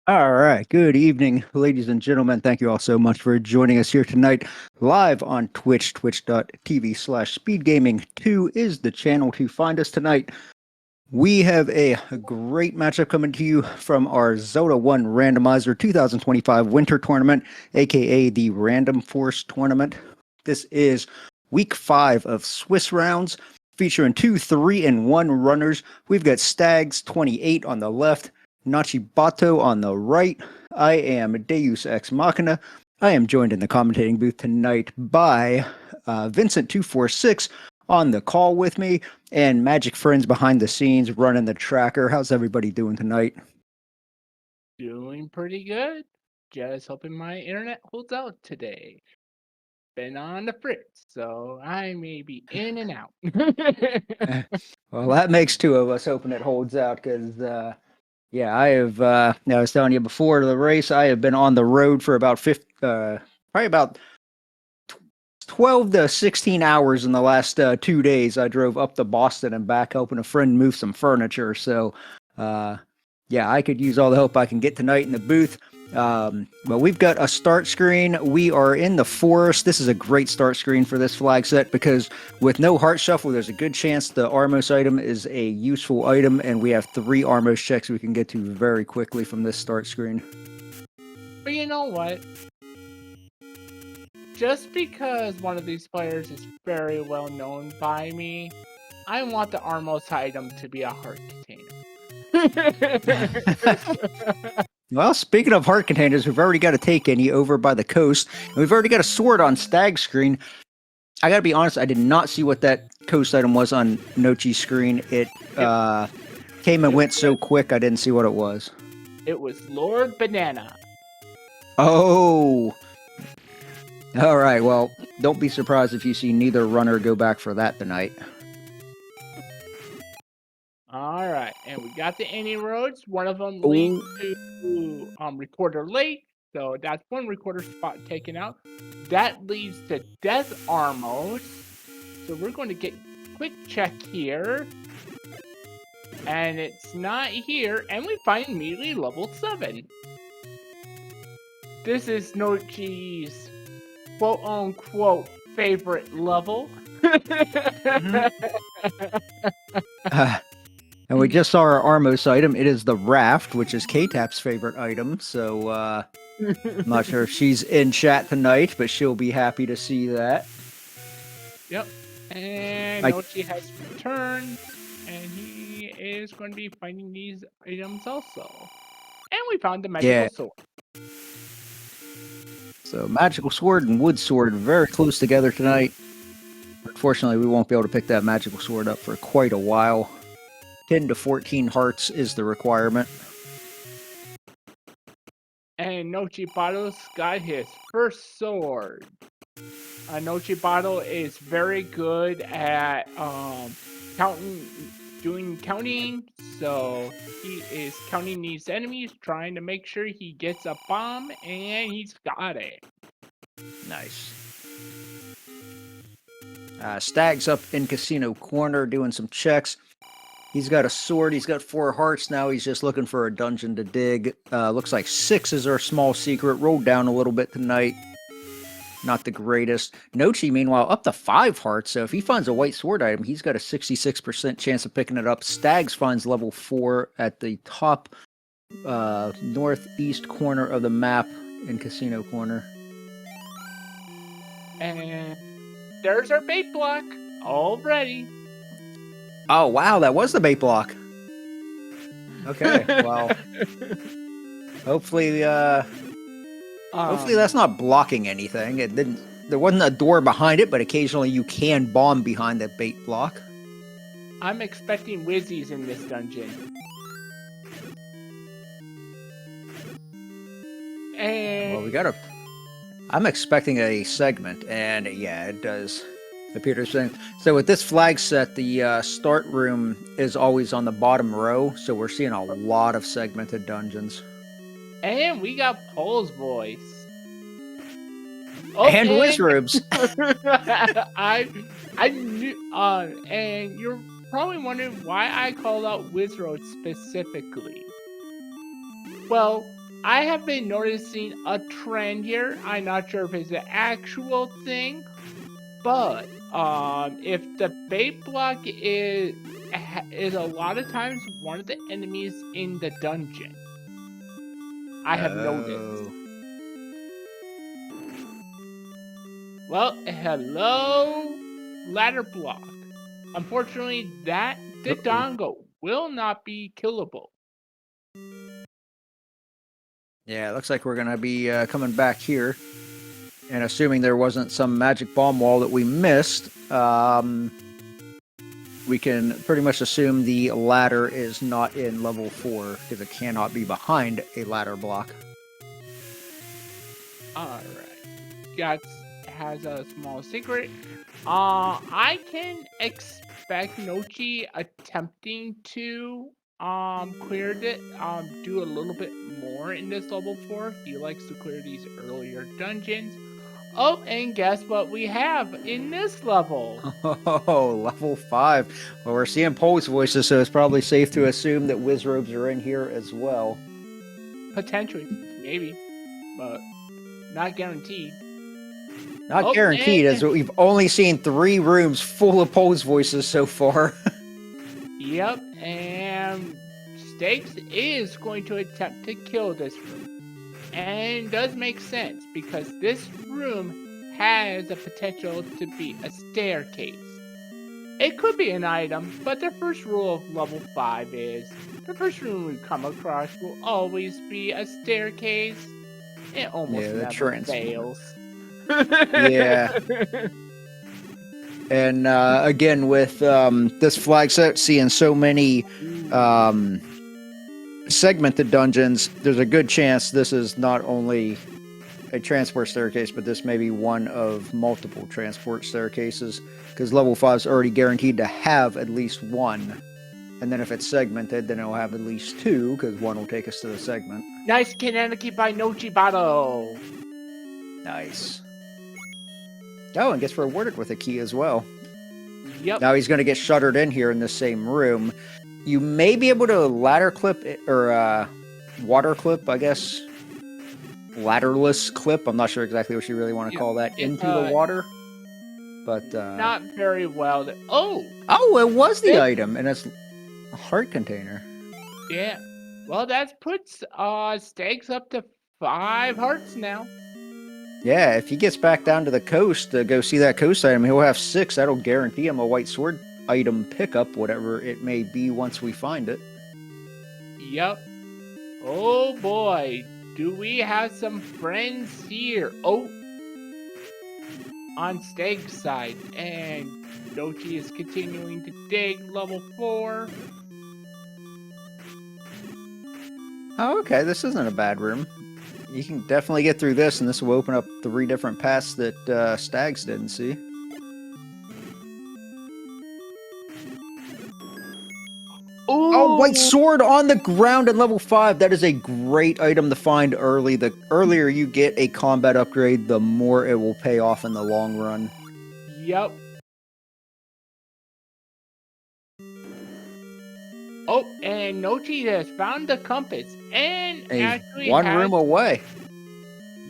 All right. Good evening, ladies and gentlemen. Thank you all so much for joining us here tonight, live on Twitch. Twitch.tv/SpeedGaming2 is the channel to find us tonight. We have a great matchup coming to you from our Zelda 1 Randomizer 2025 Winter Tournament, aka the Random Force Tournament. This is week 5 of Swiss rounds, featuring 2, 3, and 1 runners. We've got Stags28 on the left, Nochibato on the right. I am Deus Ex Machina. I am joined in the commentating booth tonight by Vincent246 on the call with me, and Magic Friends behind the scenes running the tracker. How's everybody doing tonight? Doing pretty good. Just hoping my internet holds out today. Been on the fritz, so I may be in and out. Well, that makes two of us hoping it holds out because, yeah, I have, I was telling you before the race, I have been on the road for about probably about 12 to 16 hours in the last 2 days. I drove up to Boston and back helping a friend move some furniture. So, yeah, I could use all the help I can get tonight in the booth. But we've got a start screen. We are in the forest. This is a great start screen for this flag set because with no heart shuffle, there's a good chance the Armos item is a useful item, and we have 3 Armos checks we can get to very quickly from this start screen. But you know what? Just because one of these players is very well known by me, I want the Armos item to be a heart container. Well, speaking of heart containers, we've already got a take any over by the coast, and we've already got a sword on Stag screen. I gotta be honest, I did not see what that coast item was on Nochi's screen. It came and went so quick, I didn't see what it was. It was Lord Banana. Oh! Alright, well, don't be surprised if you see neither runner go back for that tonight. Alright, and we got the any roads. One of them leads to recorder late, so that's one recorder spot taken out. That leads to Death Armos. So we're going to get quick check here. And it's not here, and we find immediately level 7. This is Nochi's quote-unquote favorite level. And we just saw our Armos item. It is the Raft, which is K-Tap's favorite item. So, I'm not sure if she's in chat tonight, but she'll be happy to see that. Yep. And Nochi has returned, and he is going to be finding these items also. And we found the magical sword. So, magical sword and wood sword very close together tonight. Unfortunately, we won't be able to pick that magical sword up for quite a while. 10 to 14 hearts is the requirement. And Nochibato's got his first sword. Nochibato is very good at doing counting, so he is counting these enemies, trying to make sure he gets a bomb, and he's got it. Nice. Stag's up in Casino Corner doing some checks. He's got a sword. He's got 4 hearts now. He's just looking for a dungeon to dig. Looks like 6 is our small secret. Rolled down a little bit tonight. Not the greatest. Nochi, meanwhile, up to 5 hearts. So if he finds a white sword item, he's got a 66% chance of picking it up. Stags finds level 4 at the top northeast corner of the map in Casino Corner. And there's our bait block. All ready. Oh, wow, that was the bait block. Okay, well, hopefully that's not blocking anything. It didn't. There wasn't a door behind it, but occasionally you can bomb behind that bait block. I'm expecting Wizzies in this dungeon. And well, I'm expecting a segment, and yeah, it does appear to be. So with this flag set, the start room is always on the bottom row, so we're seeing a lot of segmented dungeons. And we got Pole's voice. Okay. And Wizrobes. I knew, and you're probably wondering why I called out Wizrobes specifically. Well, I have been noticing a trend here. I'm not sure if it's an actual thing, but if the bait block is a lot of times one of the enemies in the dungeon. I have noticed. Well, hello, ladder block. Unfortunately, the dongo will not be killable. Yeah, it looks like we're going to be coming back here. And assuming there wasn't some magic bomb wall that we missed, we can pretty much assume the ladder is not in level 4 because it cannot be behind a ladder block. Alright. Guts has a small secret. I can expect Nochi attempting to clear it, do a little bit more in this level 4. He likes to clear these earlier dungeons. Oh, and guess what we have in this level? Oh, level 5. Well, we're seeing Pole's voices, so it's probably safe to assume that Wizrobes are in here as well. Potentially, maybe, but not guaranteed. Not guaranteed, as we've only seen 3 rooms full of Pole's voices so far. Yep, and Stags is going to attempt to kill this room. And it does make sense, because this room has the potential to be a staircase. It could be an item, but the first rule of level 5 is the first room we come across will always be a staircase. It almost never fails. Yeah. And again, with this flag set, seeing so many segmented dungeons, there's a good chance this is not only a transport staircase, but this may be one of multiple transport staircases, because level 5 is already guaranteed to have at least one. And then if it's segmented, then it'll have at least 2, because one will take us to the segment. Nice Kananaki by Nochibato. Nice. Oh, and gets rewarded with a key as well. Yep. Now he's going to get shuttered in here in the same room. You may be able to ladder clip or water clip, I guess. Ladderless clip. I'm not sure exactly what you really want to call that. Into the water. But not very well. Oh, it was the item, and it's a heart container. Yeah. Well, that puts Stags up to 5 hearts now. Yeah, if he gets back down to the coast to go see that coast item, he'll have 6. That'll guarantee him a white sword item pickup, whatever it may be once we find it. Yep. Oh boy, do we have some friends here? Oh, on Stag's side, and Nochi is continuing to dig level 4. Oh, okay, this isn't a bad room. You can definitely get through this, and this will open up 3 different paths that Stags didn't see. Oh, white sword on the ground at level 5. That is a great item to find early. The earlier you get a combat upgrade, the more it will pay off in the long run. Yep. Oh, and Nochi has found the compass, and actually one room away.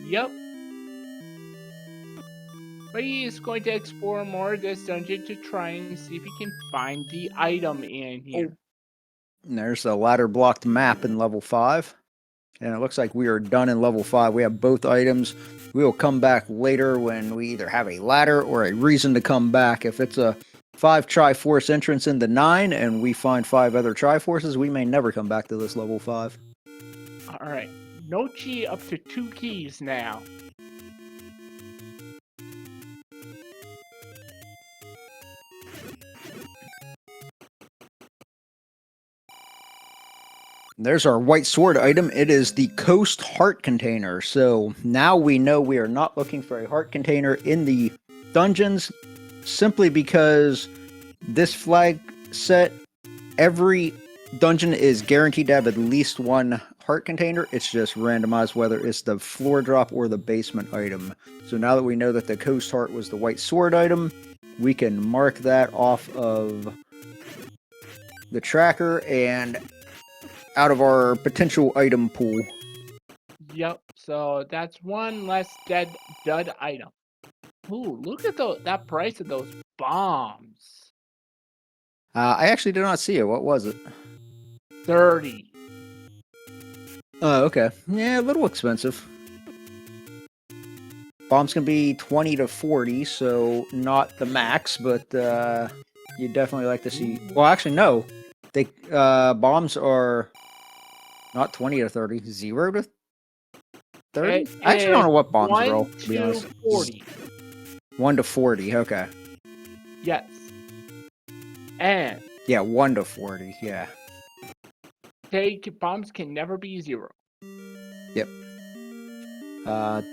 Yep. But he is going to explore more of this dungeon to try and see if he can find the item in here. Oh. And there's a ladder blocked map in level 5. And it looks like we are done in level 5. We have both items. We will come back later when we either have a ladder or a reason to come back. If it's a 5 Triforce entrance into 9 and we find 5 other Triforces, we may never come back to this level 5. Alright. Nochi up to 2 keys now. There's our white sword item. It is the Coast Heart Container. So now we know we are not looking for a heart container in the dungeons, simply because this flag set, every dungeon is guaranteed to have at least 1 heart container. It's just randomized whether it's the floor drop or the basement item. So now that we know that the Coast Heart was the white sword item, we can mark that off of the tracker and out of our potential item pool. Yep. So that's one less dud item. Ooh, look at that price of those bombs. I actually did not see it. What was it? 30. Oh, okay. Yeah, a little expensive. Bombs can be 20 to 40, so not the max, but you definitely like to see. Well, actually, no. They bombs are not 20 to 30, 0 to 30. It I actually don't know is what bombs 1 roll. To be to honest, 40. 1 to 40. Okay. Yes. And Yeah, 1 to 40. Yeah. bombs can never be 0. Yep.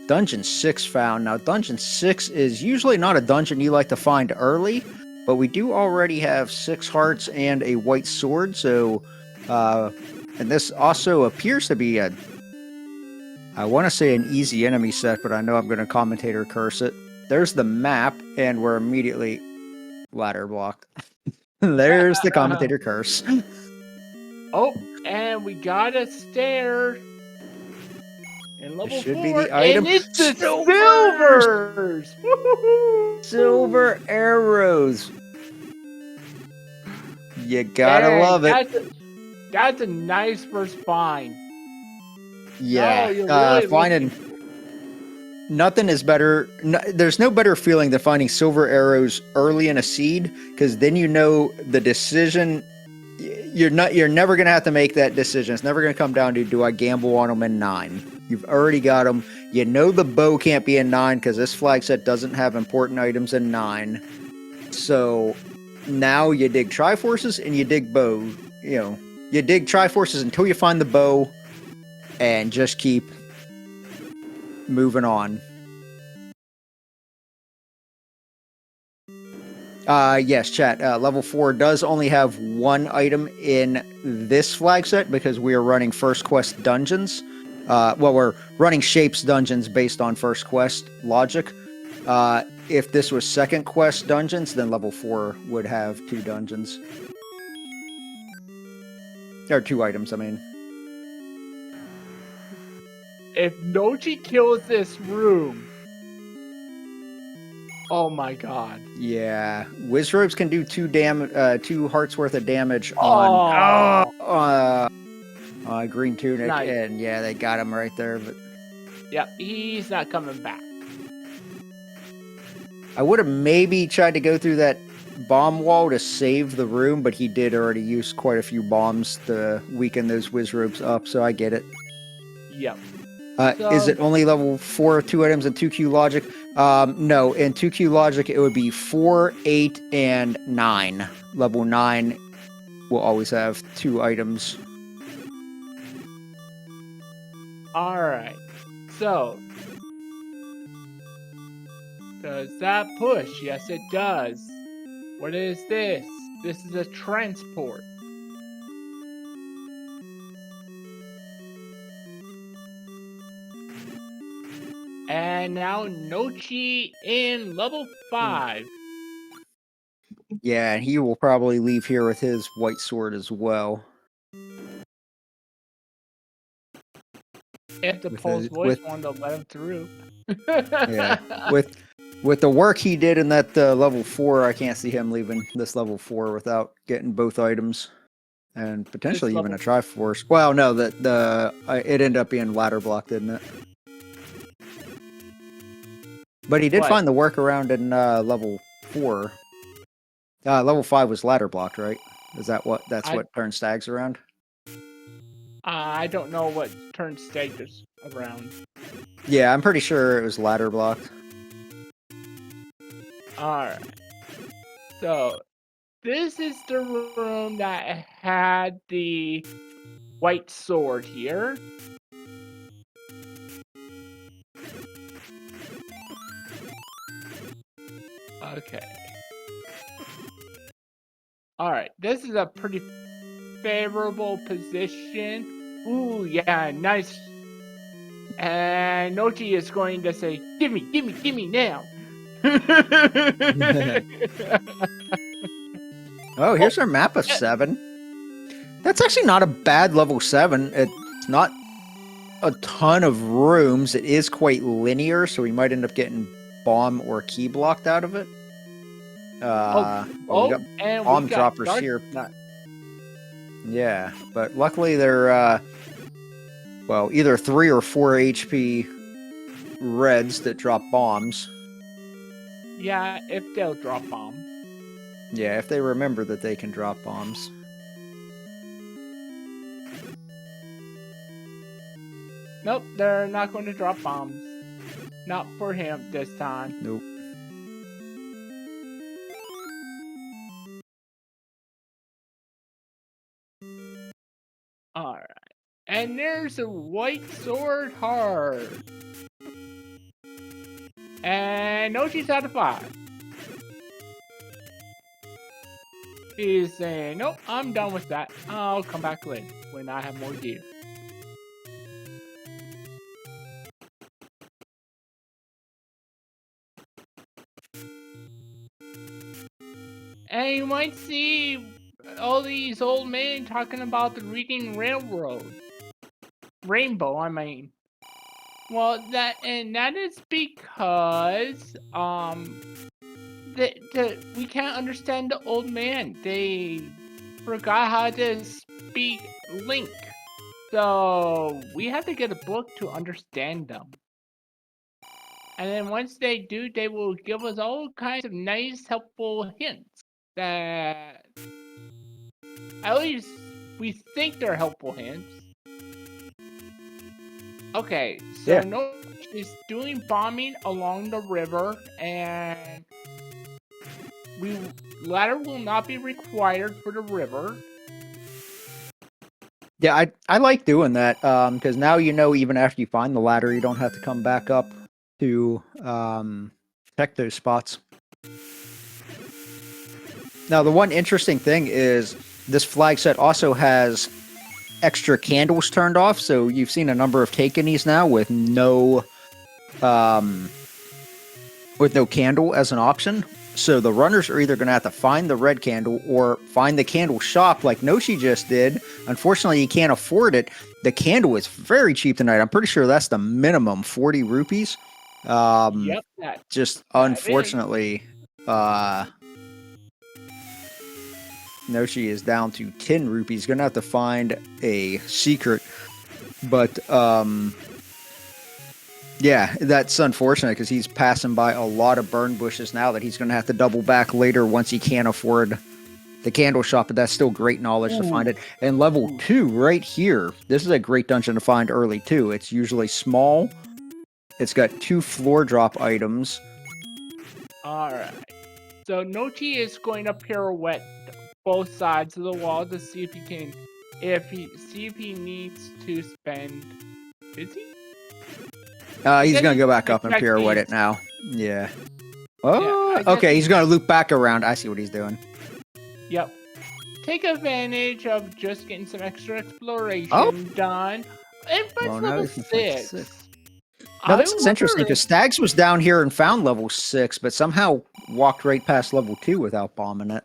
Dungeon 6 found. Now, Dungeon 6 is usually not a dungeon you like to find early, but we do already have 6 hearts and a white sword, so, and this also appears to be I want to say an easy enemy set, but I know I'm going to commentator curse it. There's the map, and we're immediately ladder blocked. There's the commentator curse. Oh, and we got a stair. And level should 4, be the item. and it's the Silvers! silvers! Woo-hoo-hoo! Silver arrows. You gotta Dang, love it. That's a nice first find. Yeah, No, you're really finding nothing is better. No, there's no better feeling than finding silver arrows early in a seed, because then you know the decision. You're never gonna have to make that decision. It's never gonna come down to, do I gamble on them in 9? You've already got them. You know the bow can't be in 9 because this flag set doesn't have important items in 9. So now you dig Triforces and you dig bow. You know, you dig Triforces until you find the bow, and just keep moving on. Yes, chat. Level 4 does only have 1 item in this flag set because we are running first quest dungeons. Well, we're running shapes dungeons based on first quest logic. If this was second quest dungeons, then level 4 would have 2 dungeons. Or 2 items, I mean. If Nochi kills this room, oh my god. Yeah, Wizrobes can do 2 hearts worth of damage on Green Tunic, Nice. and yeah, they got him right there. But Yep, he's not coming back. I would have maybe tried to go through that bomb wall to save the room, but he did already use quite a few bombs to weaken those Wizrobes up, so I get it. Yep. Is it only level 4, 2 items, and 2Q logic? No, in 2Q logic, it would be 4, 8, and 9. Level 9 will always have 2 items. Alright. So, does that push? Yes, it does. What is this? This is a transport. And now Nochi in level 5. Yeah, and he will probably leave here with his white sword as well. If the Pulse voice wanted to let him through. Yeah, with the work he did in that level 4, I can't see him leaving this level 4 without getting both items, and potentially even a Triforce. Well, no, it ended up being ladder block, didn't it? But he did find the workaround in level 4. Level 5 was ladder blocked, right? Is that what? That's what turns Stags around? I don't know what turns Stags around. Yeah, I'm pretty sure it was ladder blocked. Alright. So, this is the room that had the white sword here. Okay. Alright, this is a pretty favorable position. Ooh, yeah, nice. And Nochi is going to say, gimme, gimme, gimme now. Oh, here's our map of 7. That's actually not a bad level 7. It's not a ton of rooms. It is quite linear, so we might end up getting bomb or key blocked out of it. Well, we got and bomb we got droppers dark here. nut. Yeah, but luckily they're well, either 3 or 4 HP reds that drop bombs. Yeah, if they'll drop bombs. Yeah, if they remember that they can drop bombs. Nope, they're not going to drop bombs. Not for him this time. Nope. Alright. And there's a white sword heart. And Nochi's out of 5. He's saying, nope, I'm done with that. I'll come back later when I have more gear. And you might see all these old men talking about the Reading Railroad. Rainbow, I mean. Well, that is because we can't understand the old man. They forgot how to speak Link, so we have to get a book to understand them. And then once they do, they will give us all kinds of nice, helpful hints that at least we think they're helpful hints. Okay, so yeah. Is doing bombing along the river, and ladder will not be required for the river. Yeah, I like doing that because now you know even after you find the ladder, you don't have to come back up to check those spots. Now, the one interesting thing is this flag set also has extra candles turned off, so you've seen a number of Takenis now with no candle as an option. So the runners are either going to have to find the red candle or find the candle shop like Nochi just did. Unfortunately, you can't afford it. The candle is very cheap tonight. I'm pretty sure that's the minimum, 40 rupees. Yep. Just unfortunately, Nochi is down to 10 rupees. Going to have to find a secret. But, yeah, that's unfortunate because he's passing by a lot of burn bushes now that he's going to have to double back later once he can't afford the candle shop, but that's still great knowledge to find it. And level 2 right here, this is a great dungeon to find early too. It's usually small. It's got 2 floor drop items. Alright. So Nochi is going to pirouette both sides of the wall to see if he can, see if he needs to spend, is he? He's going to go back up and pirouette it now. Yeah. Oh, yeah, okay. He's going to loop back around. I see what he's doing. Yep. Take advantage of just getting some extra exploration done. And level 6. Now, this is interesting because Stags was down here and found level 6, but somehow walked right past level 2 without bombing it.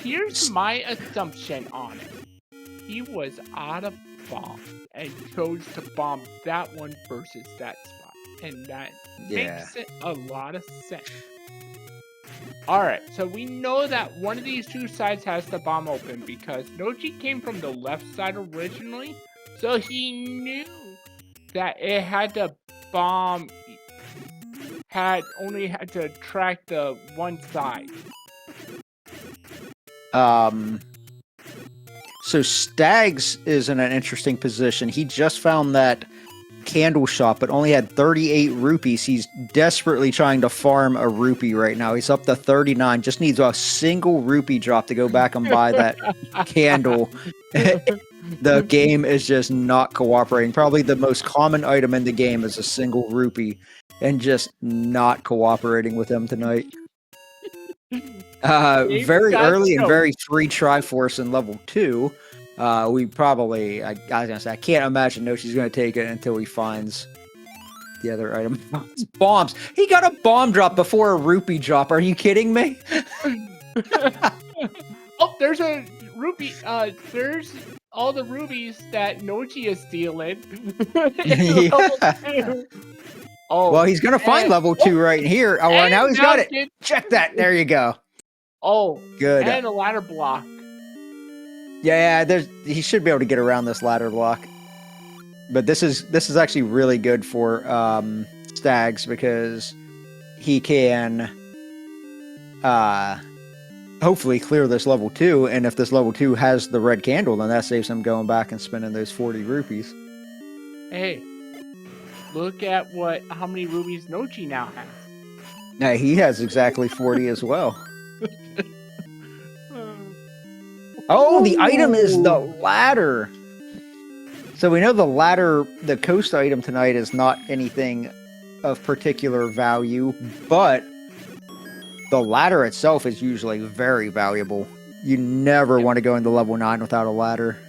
Here's my assumption on it. He was out of bomb and chose to bomb that one versus that spot. And that makes a lot of sense. Alright, so we know that one of these 2 sides has the bomb open because Nochi came from the left side originally. So he knew that it had to bomb, only had to track the one side. So Stags is in an interesting position. He just found that candle shop, but only had 38 rupees. He's desperately trying to farm a rupee right now. He's up to 39. Just needs a single rupee drop to go back and buy that candle. The game is just not cooperating. Probably the most common item in the game is a single rupee, and just not cooperating with him tonight. Very early and very free Triforce in level 2. We probably, I was gonna say, I can't imagine Nochi's gonna take it until he finds the other item. Bombs. He got a bomb drop before a rupee drop. Are you kidding me? Oh, there's a rupee. There's all the rubies that Nochi is stealing. Yeah. Level 2. Oh, Well, he's gonna find and, level 2 right here. Oh, well, now and he's got it. mounted. Check that. There you go. Oh, Good. and a ladder block. Yeah, he should be able to get around this ladder block. But this is actually really good for Stags because he can hopefully clear this level 2, and if this level 2 has the red candle, then that saves him going back and spending those 40 rupees. Hey, look at how many rubies Nochi now has. Now he has exactly 40 as well. Oh, the item is the ladder. So we know the coast item tonight is not anything of particular value, but the ladder itself is usually very valuable. You never want to go into level 9 without a ladder.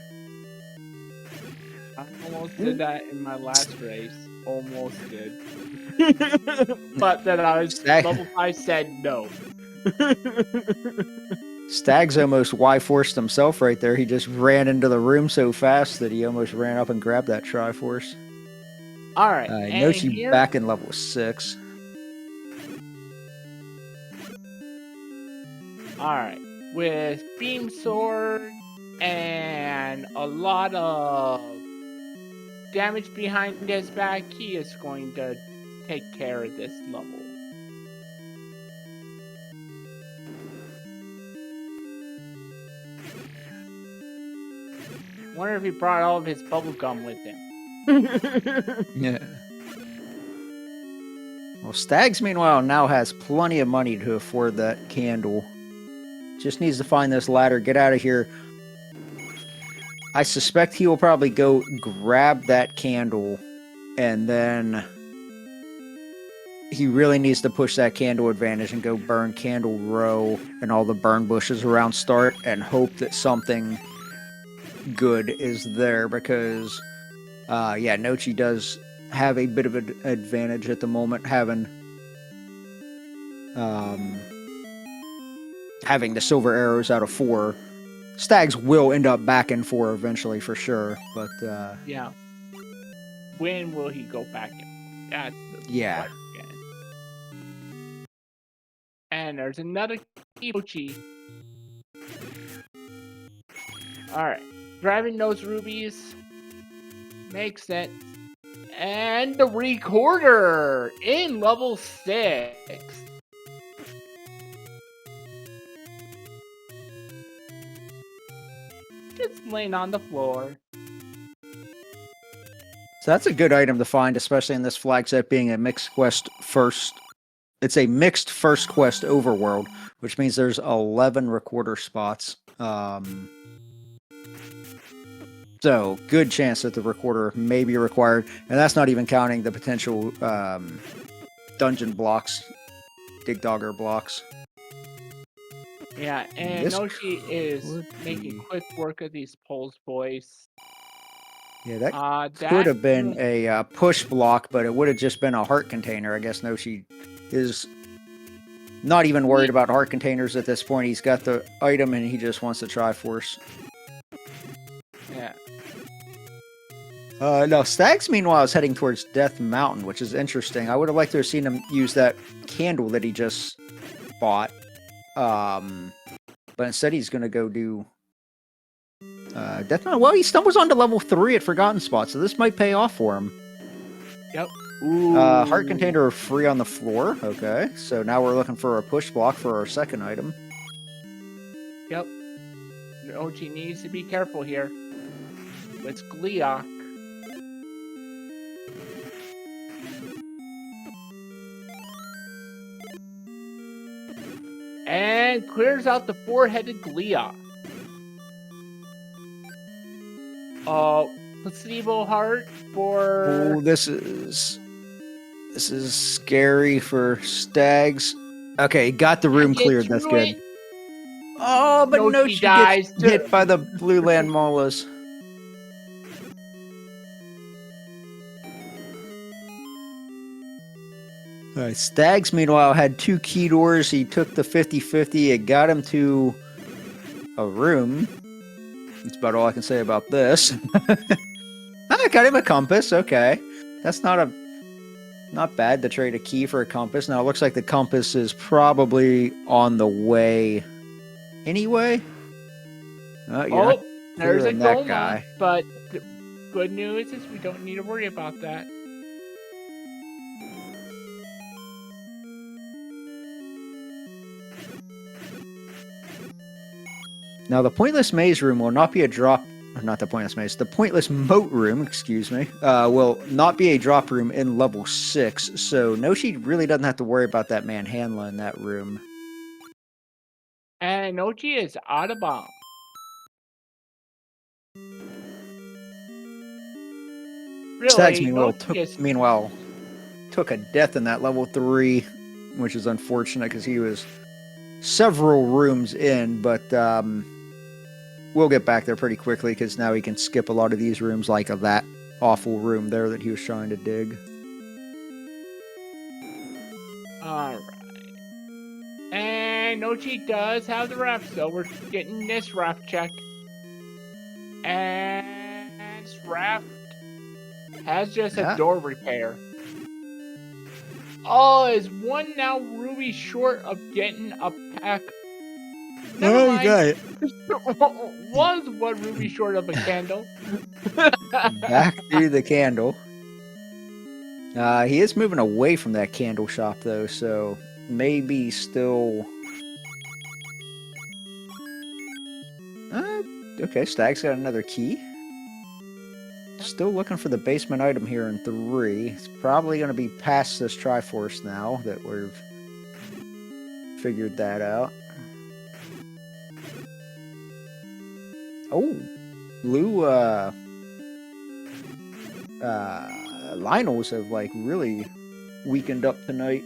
I almost did that in my last race. Almost did. But then I was level 5 said no. Stags almost Y-forced himself right there. He just ran into the room so fast that he almost ran up and grabbed that Triforce. Alright. Nochi back in level 6. Alright. With Beam Sword and a lot of damage behind his back, he is going to take care of this level. Wonder if he brought all of his bubble gum with him. Yeah. Well, Stags, meanwhile, now has plenty of money to afford that candle. Just needs to find this ladder, get out of here. I suspect he will probably go grab that candle, and then he really needs to push that candle advantage and go burn Candle Row and all the burn bushes around start and hope that something good is there because, yeah, Nochi does have a bit of an advantage at the moment, having the silver arrows out of 4. Stags will end up back in 4 eventually for sure, but yeah. When will he go back in? That's the question. And there's another Nochi. Alright. Grabbing those rubies makes sense. And the recorder in level 6. Just laying on the floor. So that's a good item to find, especially in this flag set being a mixed quest first. It's a mixed first quest overworld, which means there's 11 recorder spots. So good chance that the recorder may be required, and that's not even counting the potential dungeon blocks, dig dogger blocks. Yeah, and Nochi is making quick work of these poles, boys. Yeah, that could have been a push block, but it would have just been a heart container. I guess Nochi is not even worried about heart containers at this point. He's got the item, and he just wants the Triforce. Yeah. No, Stags, meanwhile, is heading towards Death Mountain, which is interesting. I would have liked to have seen him use that candle that he just bought. But instead he's going to go do Death Mountain. Well, he stumbles onto level 3 at Forgotten Spot, so this might pay off for him. Yep. Heart container free on the floor. Okay, so now we're looking for a push block for our second item. Yep. Nochi needs to be careful here. It's Gleeok. And clears out the 4-headed Gleeok. Placebo heart for... Oh, this is scary for Stags. Okay, got the room cleared. That's good. Oh, but Nochi gets hit by the blue land molas. All right, Stags, meanwhile, had 2 key doors. He took the 50-50. It got him to a room. That's about all I can say about this. I got him a compass. Okay, that's not bad to trade a key for a compass. Now it looks like the compass is probably on the way anyway. You're not there's a clearing that Goma, guy. but the good news is we don't need to worry about that. Now the pointless maze room will not be a drop. Not the pointless maze. The pointless moat room, excuse me, will not be a drop room in level 6. So Nochi really doesn't have to worry about that man handling that room. And Nochi is out of bomb. Stags Really, Nochi is meanwhile took a death in that level 3, which is unfortunate because he was several rooms in, but we'll get back there pretty quickly because now he can skip a lot of these rooms like that awful room there that he was trying to dig. Alright. And Nochi does have the raft, so we're getting this raft check. And this raft has just a door repair. Oh, is one now Ruby short of getting a pack? Never mind. You got it. Was one Ruby short of a candle? Back to the candle. He is moving away from that candle shop though, so maybe still. Okay, Stag's got another key. Still looking for the basement item here in 3. It's probably going to be past this Triforce now that we've figured that out. Oh, blue Lionels have like really weakened up tonight.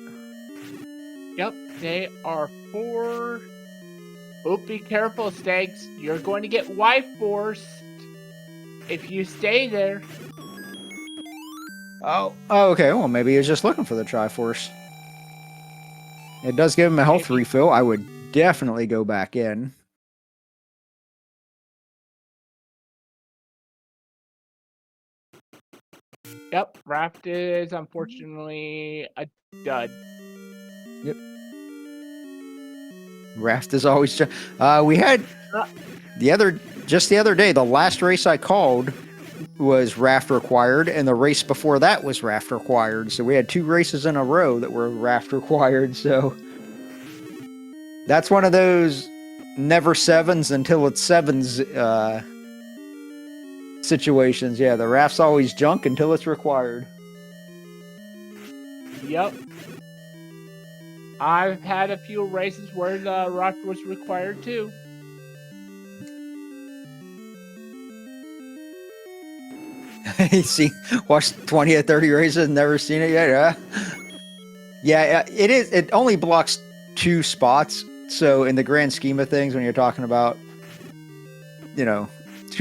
Yep, they are 4. Oh, be careful, Stags. You're going to get Y-forced if you stay there. Oh, okay. Well, maybe he was just looking for the Triforce. It does give him a health refill. I would definitely go back in. Yep, raft is unfortunately a dud. Yep. Raft is always we had the other day, the last race I called was raft required, and the race before that was raft required. So we had 2 races in a row that were raft required. So that's one of those never 7s until it's 7s situations. Yeah, the raft's always junk until it's required. Yep. I've had a few races where the raft was required too. See, watched 20 or 30 races and never seen it yet, huh? Yeah, it is. It only blocks 2 spots. So in the grand scheme of things, when you're talking about, 2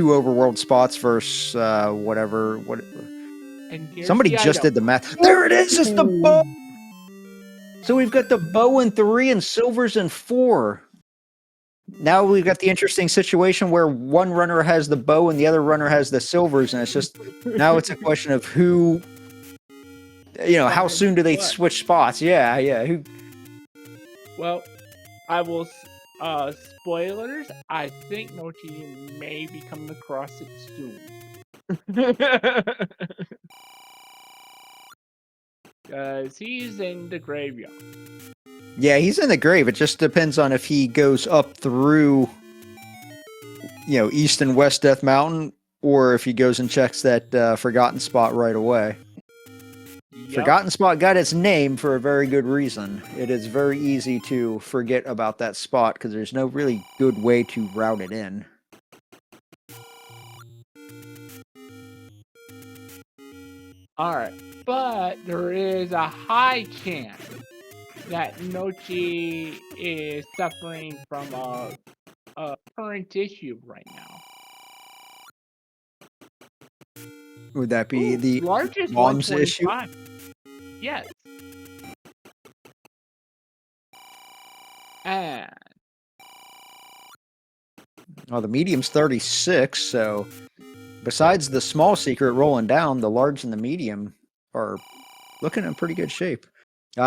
overworld spots versus whatever. Somebody just did the math. There it is. It's the bow. So we've got the bow in 3 and silvers in 4. Now we've got the interesting situation where one runner has the bow and the other runner has the silvers, and it's just now it's a question of who, how soon do they switch spots? Yeah. Who? Well, I will. Spoilers. I think Nochi may be coming across it soon. Because he's in the graveyard. Yeah, he's in the grave. It just depends on if he goes up through, East and West Death Mountain, or if he goes and checks that Forgotten Spot right away. Yep. Forgotten Spot got its name for a very good reason. It is very easy to forget about that spot because there's no really good way to route it in. Alright, but there is a high chance that Nochi is suffering from a current issue right now. Would that be the largest bombs issue? Yes. And Oh, the medium's 36, so besides the small secret rolling down, the large and the medium are looking in pretty good shape.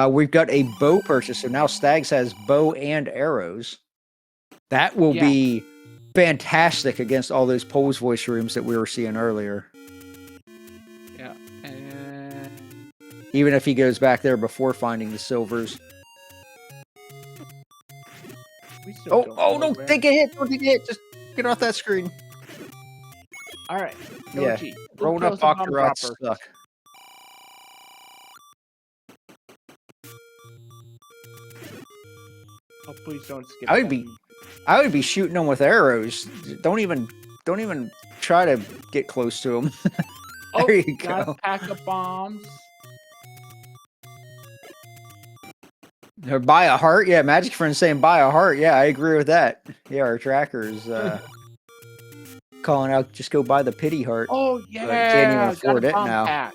We've got a bow purchase, so now Stags has bow and arrows. That will be fantastic against all those Pole's voice rooms that we were seeing earlier. Yeah, and even if he goes back there before finding the silvers. Don't take a hit! Don't take a hit! Just get off that screen. All right. Yeah, rolling up Octorods suck. Oh, please don't skip. I would be shooting them with arrows. Don't even try to get close to them. There you go. Pack of bombs. Or buy a heart. Yeah, Magic Friend saying buy a heart. Yeah, I agree with that. Yeah, our tracker's calling out, just go buy the pity heart. Oh yeah, but can't even afford it now. Pack.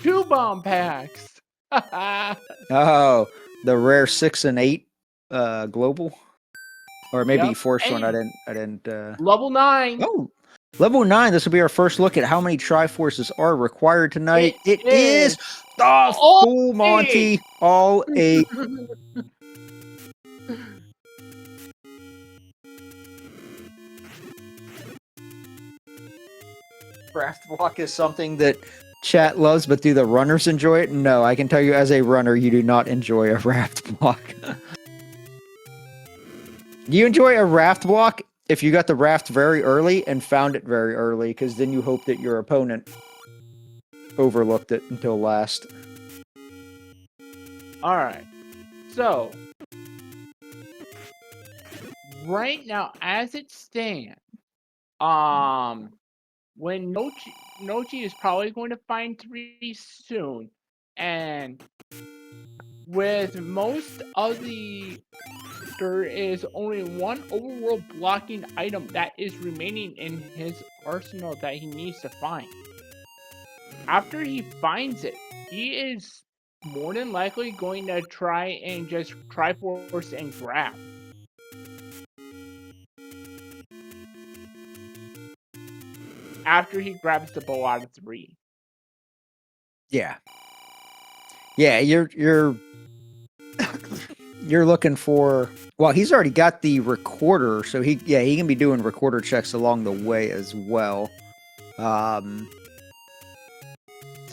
2 bomb packs. Oh, the rare 6 and 8 global, or maybe Force one. I didn't. Level 9. Oh, level 9. This will be our first look at how many Triforces are required tonight. It is the full Monty, all 8. Raft block is something that chat loves, but do the runners enjoy it? No, I can tell you as a runner, you do not enjoy a raft block. You enjoy a raft block if you got the raft very early and found it very early, because then you hope that your opponent overlooked it until last. All right. So, right now, as it stands, when Nochi is probably going to find 3 soon, and with most of there is only one overworld blocking item that is remaining in his arsenal that he needs to find. After he finds it, he is more than likely going to try and just Triforce and grab. After he grabs the bow out of 3. Yeah. Yeah, you're looking for. Well, he's already got the recorder, so he can be doing recorder checks along the way as well. So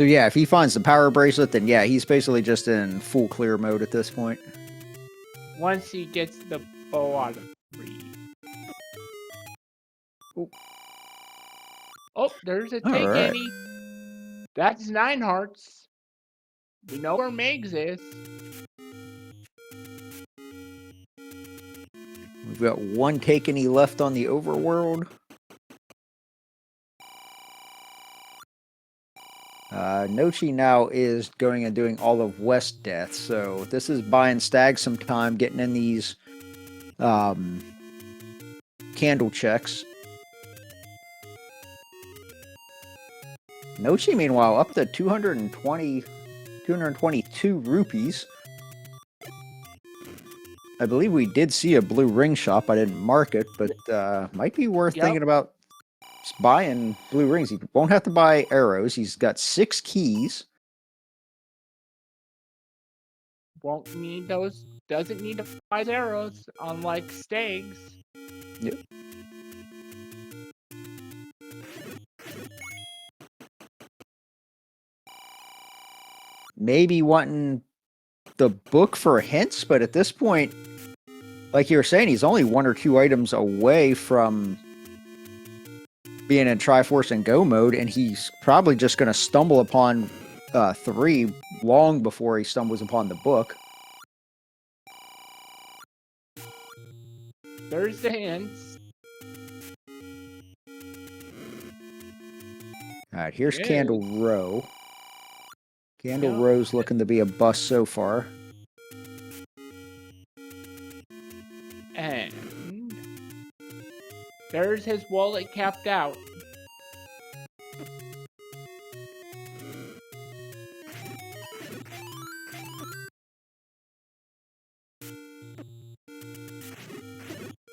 yeah, if he finds the power bracelet, then yeah, he's basically just in full clear mode at this point. Once he gets the bow out of 3. Oh, there's a take any. That's 9 hearts. We know where Megs is. We've got 1 take any left on the overworld. Nochi now is going and doing all of West Death, so this is buying Stag some time, getting in these candle checks. Nochi, meanwhile, up to 222 rupees. I believe we did see a blue ring shop. I didn't mark it, but might be worth thinking about just buying blue rings. He won't have to buy arrows. He's got 6 keys. Won't need those. Doesn't need to buy arrows, unlike Stags. Yep. Maybe wanting the book for hints, but at this point, like you were saying, he's only 1 or 2 items away from being in Triforce and Go mode, and he's probably just going to stumble upon 3 long before he stumbles upon the book. There's the hints. Alright, here's Candle Row. Candle Row's looking to be a bust so far. And there's his wallet capped out.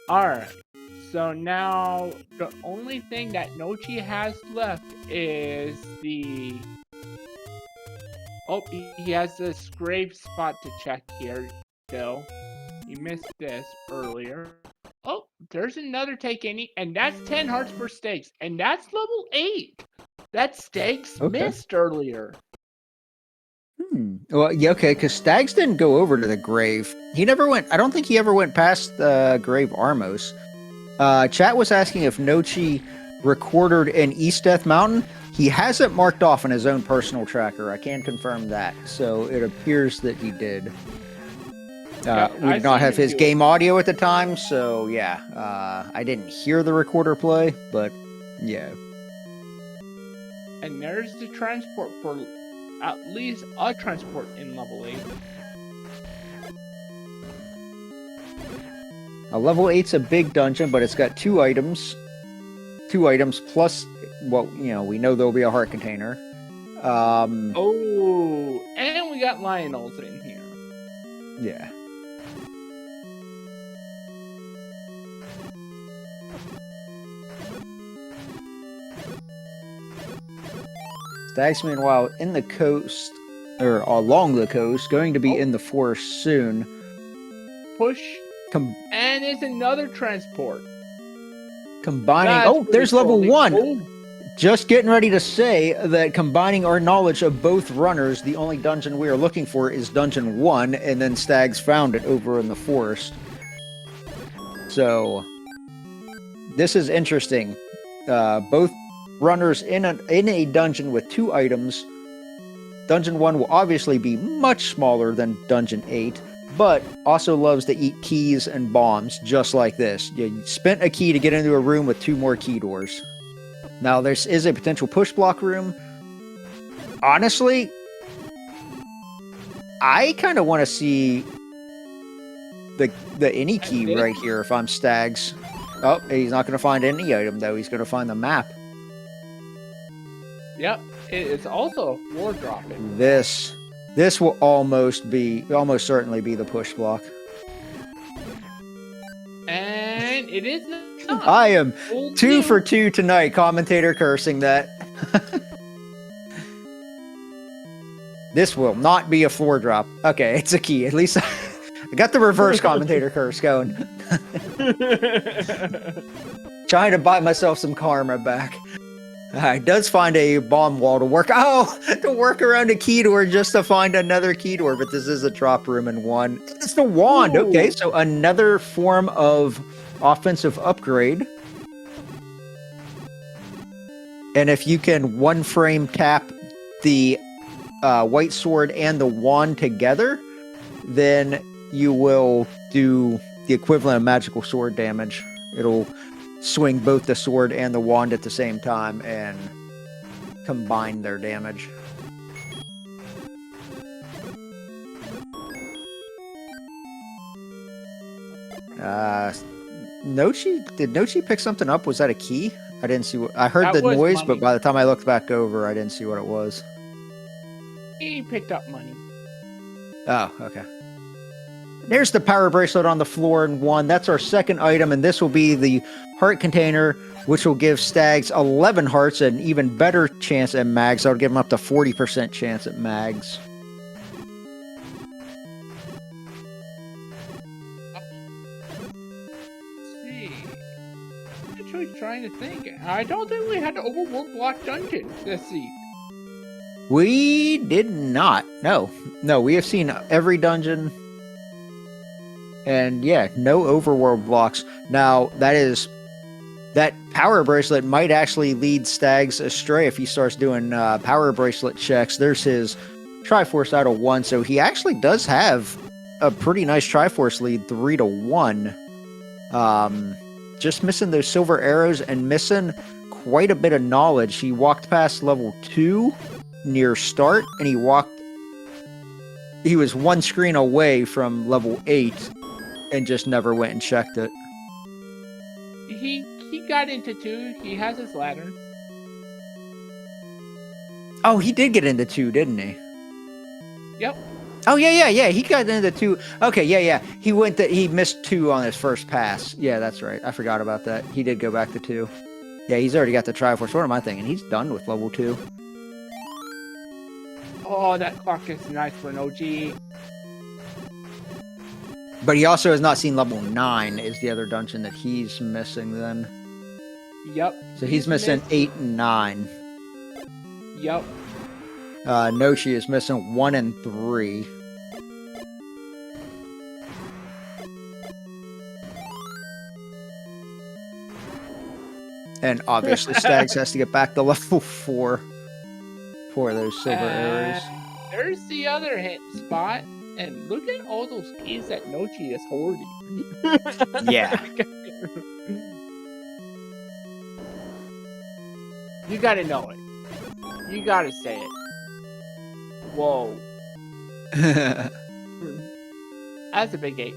Alright, So now the only thing that Nochi has left is the. Oh, he has this grave spot to check here. Still, he missed this earlier. Oh, there's another take any, and that's 10 hearts for Stags, and that's level 8. That Stags missed earlier. Well, yeah, okay, because Stags didn't go over to the grave. He never went. I don't think he ever went past the grave Armos. Chat was asking if Nochi recorded in East Death Mountain. He has it marked off in his own personal tracker. I can confirm that. So it appears that he did. We did not have his game audio at the time, so yeah, I didn't hear the recorder play, but yeah. And there's the transport for at least a transport in level 8. Level 8's a big dungeon, but it's got 2 items. 2 items plus, well, you know, we know there'll be a heart container. Oh, and we got Lionel's in here. Yeah. Stags, meanwhile, in the coast, or along the coast, going to be in the forest soon. Push. And it's another transport. Combining. Oh, there's level 1. Oh. Just getting ready to say that combining our knowledge of both runners, the only dungeon we are looking for is Dungeon 1, and then Stags found it over in the forest. So, this is interesting. Both runners in a dungeon with 2 items. Dungeon 1 will obviously be much smaller than Dungeon 8, but also loves to eat keys and bombs, just like this. You spent a key to get into a room with 2 more key doors. Now, this is a potential push block room. Honestly, I kind of want to see the any key right here if I'm Stags. Oh, he's not going to find any item, though. He's going to find the map. Yep, it is also a floor dropping. This will almost certainly be the push block. And it is not. I am 2 for 2 tonight, commentator cursing that. This will not be a floor drop. Okay, it's a key. At least I got the reverse commentator curse going. Trying to buy myself some karma back. It does find a bomb wall to work. Oh, to work around a key door just to find another key door. But this is a drop room in 1. It's the wand. Ooh. Okay, so another form of offensive upgrade. And if you can 1-frame tap the white sword and the wand together, then you will do the equivalent of magical sword damage. It'll swing both the sword and the wand at the same time and combine their damage. Did Nochi pick something up? Was that a key? I didn't see what I heard the noise, money. But by the time I looked back over, I didn't see what it was. He picked up money. Oh, okay. There's the power bracelet on the floor in 1. That's our second item, and this will be the heart container, which will give Stags 11 hearts and an even better chance at mags. I would give them up to 40% chance at mags. Trying to think. I don't think we had an overworld block dungeon this season. We did not. No, we have seen every dungeon. And yeah, no overworld blocks. Now, that power bracelet might actually lead Stags astray if he starts doing power bracelet checks. There's his Triforce out of 1, so he actually does have a pretty nice Triforce lead, 3-1. Just missing those silver arrows and missing quite a bit of knowledge. He walked past level 2 near start, and he was 1 screen away from level 8 and just never went and checked it. He got into 2. He has his ladder. Oh, he did get into 2, didn't he? Yep. Oh yeah. He got into 2. Okay, yeah. He missed 2 on his first pass. Yeah, that's right. I forgot about that. He did go back to 2. Yeah, he's already got the Triforce. What am I thinking? He's done with level 2. Oh, that clock is nice for an OG. But he also has not seen level 9 is the other dungeon that he's missing then. Yep. So he's missing 8 and 9. Yep. Nochi is missing 1 and 3. And obviously Stags has to get back to level 4 for those silver arrows. There's the other hit spot. And look at all those keys that Nochi is hoarding. Yeah. You gotta know it. You gotta say it. Whoa. That's a big 8.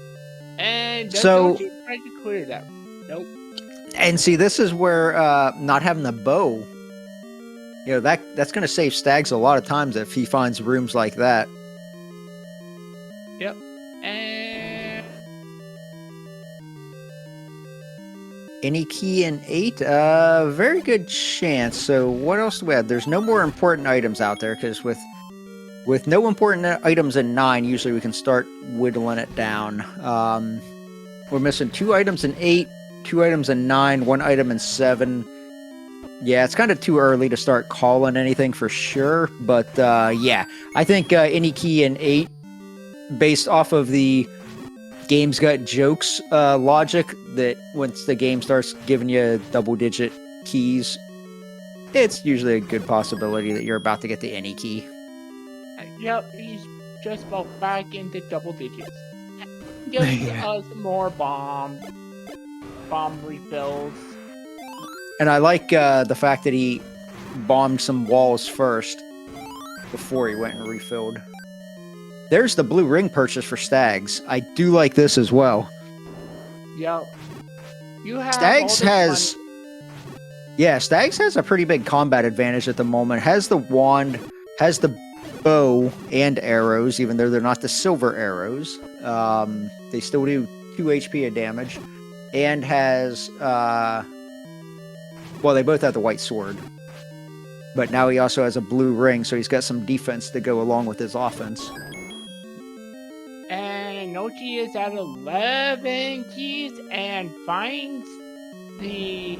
And So Nochi tried to clear that. Nope. And see, this is where not having the bow, you know, that's going to save Stags a lot of times if he finds rooms like that. Yep. And any key in 8, very good chance. So what else do we have? There's no more important items out there because with no important items in 9, usually we can start whittling it down. We're missing 2 items in 8. 2 items in 9, 1 item in 7. Yeah, it's kind of too early to start calling anything for sure. But yeah, I think any key in 8, based off of the game's got jokes logic, that once the game starts giving you double-digit keys, it's usually a good possibility that you're about to get the any key. yep, he's just about back into double digits. Give us more bomb refills. And I like the fact that he bombed some walls first before he went and refilled. There's the blue ring purchase for Stags. I do like this as well. Yep. You have Stags has... Yeah, Stags has a pretty big combat advantage at the moment. Has the wand, has the bow and arrows, even though they're not the silver arrows. They still do 2 HP of damage. And has, well, they both have the white sword. But now he also has a blue ring, so he's got some defense to go along with his offense. And Nochi is at 11 keys and finds the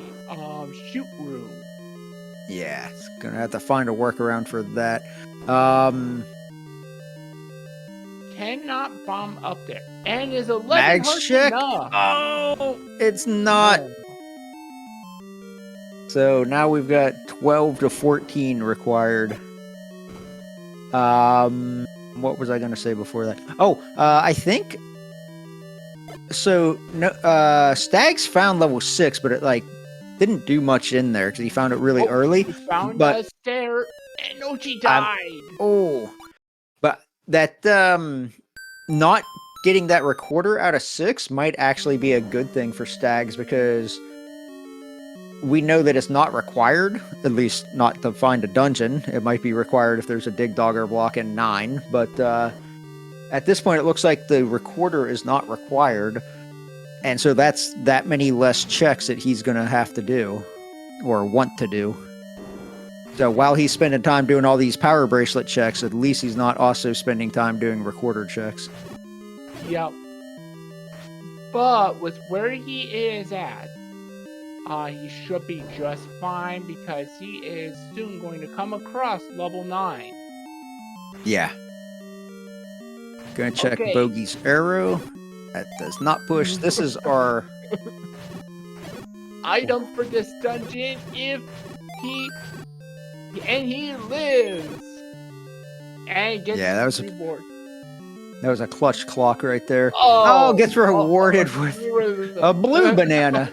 shoot room. Yeah, it's gonna have to find a workaround for that. Cannot bomb up there. And is 11 Mags hard check? enough? Oh, it's not. Oh. So now we've got 12 to 14 required. What was I going to say before that? Oh, I think... So, no, Stags found level 6, but it, like, didn't do much in there, because he found it really early. He found but a stair, and Nochi died. But that, not getting that recorder out of 6 might actually be a good thing for Stags, because we know that it's not required, at least not to find a dungeon. It might be required if there's a dig dogger block in 9, but at this point it looks like the recorder is not required, and so that's that many less checks that he's going to have to do, or want to do. So while he's spending time doing all these power bracelet checks, at least he's not also spending time doing recorder checks. Yep. But with where he is at, he should be just fine, because he is soon going to come across level 9. Yeah. Gonna check Okay. Bogey's arrow. That does not push. This is our... item for this dungeon if he lives and gets Yeah, that was reward. That was a clutch clock right there. Oh, gets rewarded with a blue banana.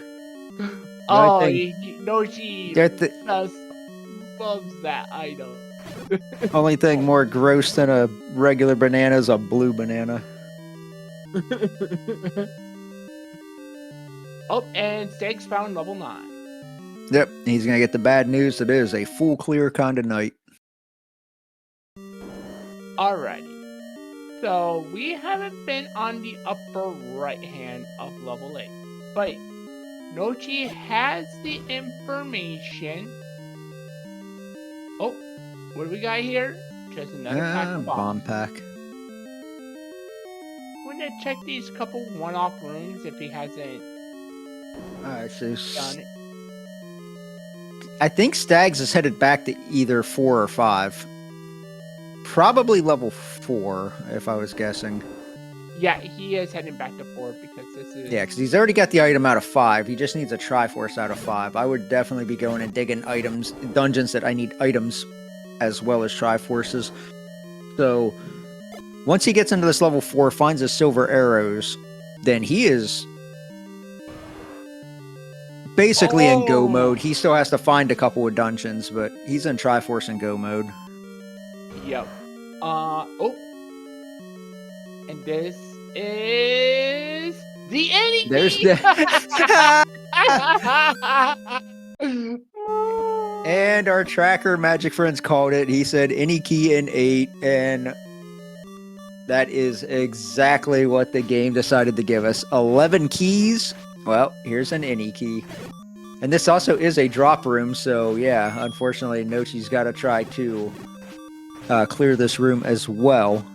Oh, thing- Nochi The just loves that item. only thing more gross than a regular banana is a blue banana. Oh, and Stags found level 9. Yep, he's gonna get the bad news that it is a full clear kind of night. Alrighty. So we haven't been on the upper right hand of level 8. But Nochi has the information. Oh, what do we got here? Just another pack of bombs. Bomb pack. We're gonna check these couple one-off rooms if he hasn't Alright, so done it. I think Stags is headed back to either 4 or 5. Probably level 4, if I was guessing. Yeah, he is heading back to 4 because this is... Yeah, because he's already got the item out of 5. He just needs a Triforce out of 5. I would definitely be going and digging items, dungeons that I need items as well as Triforces. So, once he gets into this level 4, finds his silver arrows, then he is basically in go mode. He still has to find a couple of dungeons, but he's in Triforce and go mode. Yep. Oh. And this is the enemy. There's the and our tracker Magic Friends called it. He said any key in 8, and that is exactly what the game decided to give us. 11 keys. Well, here's an any key. And this also is a drop room, so yeah, unfortunately Nochi's got to try to clear this room as well.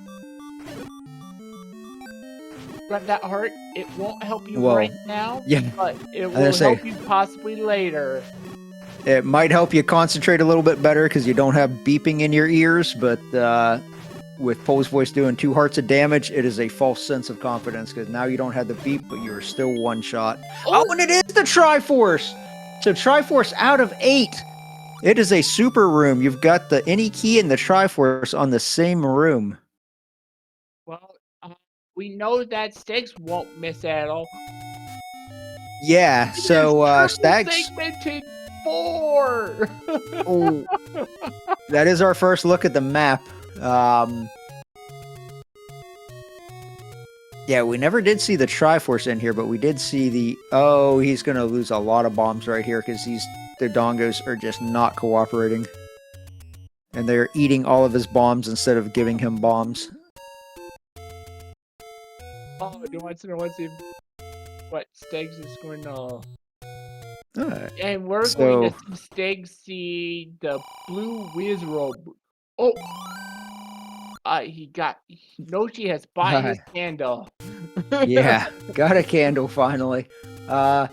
Grab that heart. It won't help you Well, right now, yeah, but it will help you possibly later. It might help you concentrate a little bit better because you don't have beeping in your ears, but with Poe's voice doing 2 hearts of damage, it is a false sense of confidence because now you don't have the beep, but you're still one shot. Oh, and it is the Triforce! So Triforce out of 8. It is a super room. You've got the any key and the Triforce on the same room. Well, we know that Stags won't miss at all. Yeah, so Stags... segmented 4! Oh, that is our first look at the map. Yeah, we never did see the Triforce in here, but we did see the... Oh, he's going to lose a lot of bombs right here because the Dongos are just not cooperating. And they're eating all of his bombs instead of giving him bombs. Oh, do you want to know what Stags is going to... Alright. And we're going to see Stags see the blue Wizrobe. Oh! Nochi has bought his candle. Yeah, got a candle finally. I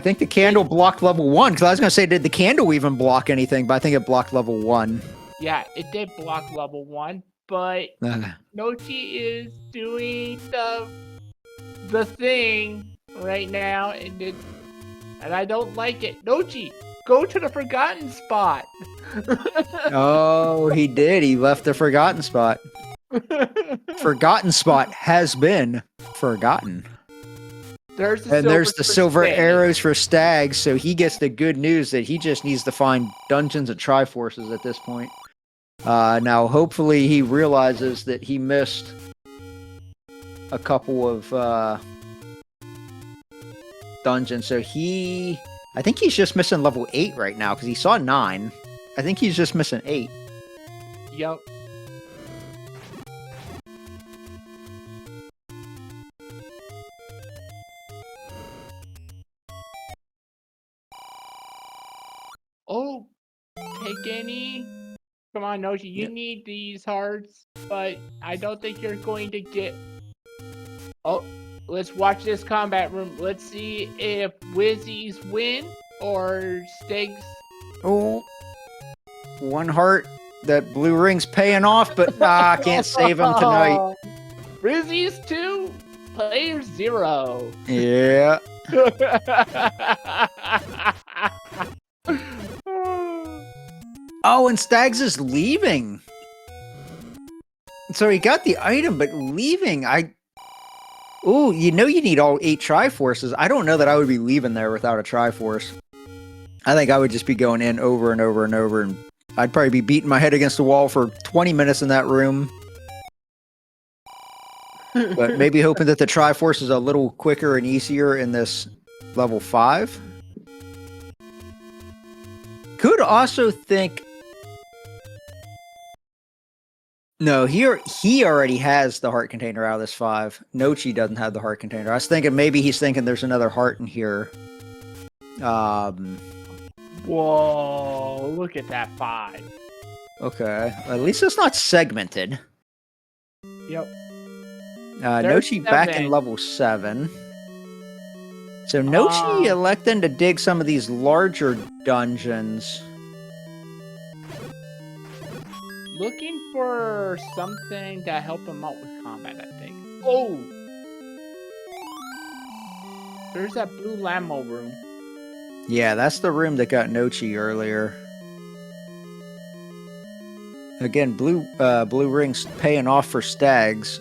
think the candle blocked level 1, because I was going to say, did the candle even block anything? But I think it blocked level 1. Yeah, it did block level 1, but Nochi is doing the thing right now, and I don't like it. Nochi, go to the forgotten spot. Oh, he did. He left the forgotten spot. Forgotten spot has been forgotten. There's the silver arrows for Stags, so he gets the good news that he just needs to find dungeons and Triforces at this point. Now, hopefully he realizes that he missed a couple of dungeons, so I think he's just missing level 8 right now, because he saw 9. I think he's just missing 8. Yep. Oh, take any. Come on, Nochi, you need these hearts, but I don't think you're going to get... Oh, let's watch this combat room. Let's see if Wizzies win or Stags. Oh, 1 heart. That blue ring's paying off, but I can't save him tonight. Wizzies 2, player 0. Yeah. Oh, and Stags is leaving. So he got the item, but leaving. Oh, you need all 8 Triforces. I don't know that I would be leaving there without a Triforce. I think I would just be going in over and over and over, and I'd probably be beating my head against the wall for 20 minutes in that room. But maybe hoping that the Triforce is a little quicker and easier in this level 5. Could also think... No, he already has the heart container out of this 5. Nochi doesn't have the heart container. I was thinking maybe he's thinking there's another heart in here. Whoa, look at that 5. Okay. At least it's not segmented. Yep. Nochi back in 7. level 7. So Nochi electing to dig some of these larger dungeons. Looking for something to help him out with combat, I think. Oh! There's that blue Lamo room. Yeah, that's the room that got Nochi earlier. Again, blue rings paying off for stags.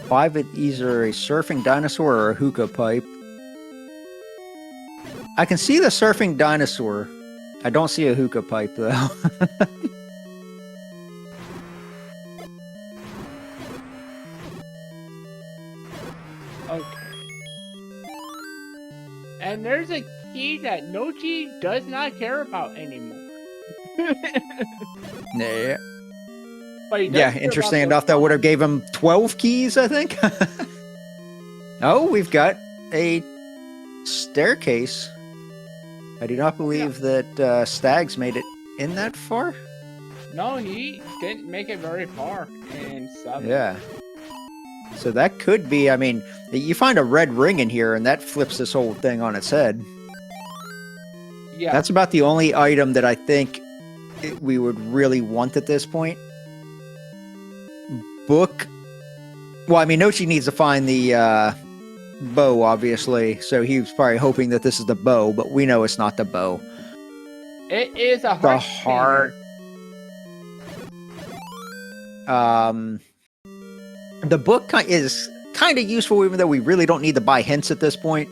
5 at either a surfing dinosaur or a hookah pipe. I can see the surfing dinosaur. I don't see a hookah pipe though. Okay. And there's a key that Nochi does not care about anymore. Yeah. But he does Yeah, care interesting about enough, that would have gave him 12 keys, I think. Oh, we've got a staircase. I do not believe that Stags made it in that far. No, he didn't make it very far in 7. Yeah. So that could be, I mean, you find a red ring in here and that flips this whole thing on its head. Yeah. That's about the only item that I think we would really want at this point. Book. Well, I mean, Nochi needs to find the bow, obviously. So he was probably hoping that this is the bow, but we know it's not the bow. It is a heart. The heart. The book is kind of useful, even though we really don't need to buy hints at this point.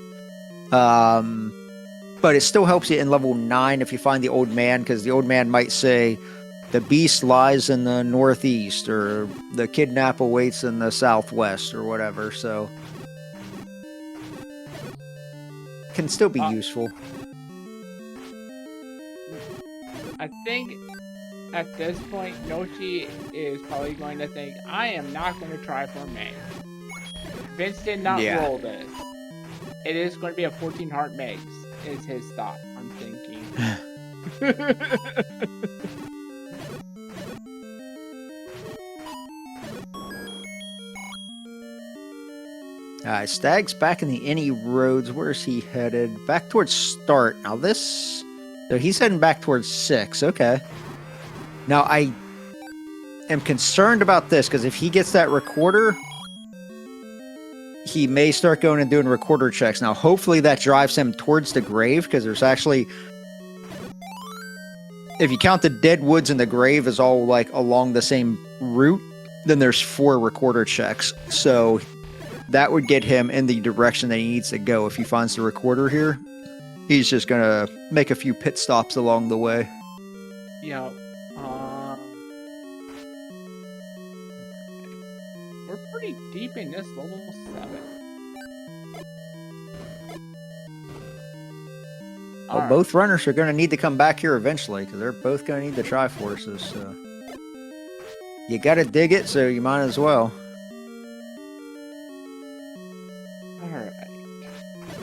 But it still helps you in level 9 if you find the old man, because the old man might say, the beast lies in the northeast, or the kidnap awaits in the southwest, or whatever, so... Can still be useful. I think at this point, Nochi is probably going to think, I am not going to try for a Meg. Vince did not roll this. It is going to be a 14 heart Megs, is his thought, I'm thinking. Stag's back in the Any Roads. Where's he headed? Back towards Start. Now this... So he's heading back towards 6. Okay. Now I am concerned about this, because if he gets that recorder, he may start going and doing recorder checks. Now hopefully that drives him towards the grave, because there's actually... If you count the dead woods and the grave as all like along the same route, then there's 4 recorder checks. So... that would get him in the direction that he needs to go. If he finds the recorder here, he's just gonna make a few pit stops along the way. Yeah. We're pretty deep in this level 7. Well, both runners are gonna need to come back here eventually, because they're both gonna need the Triforces. So you gotta dig it, so you might as well.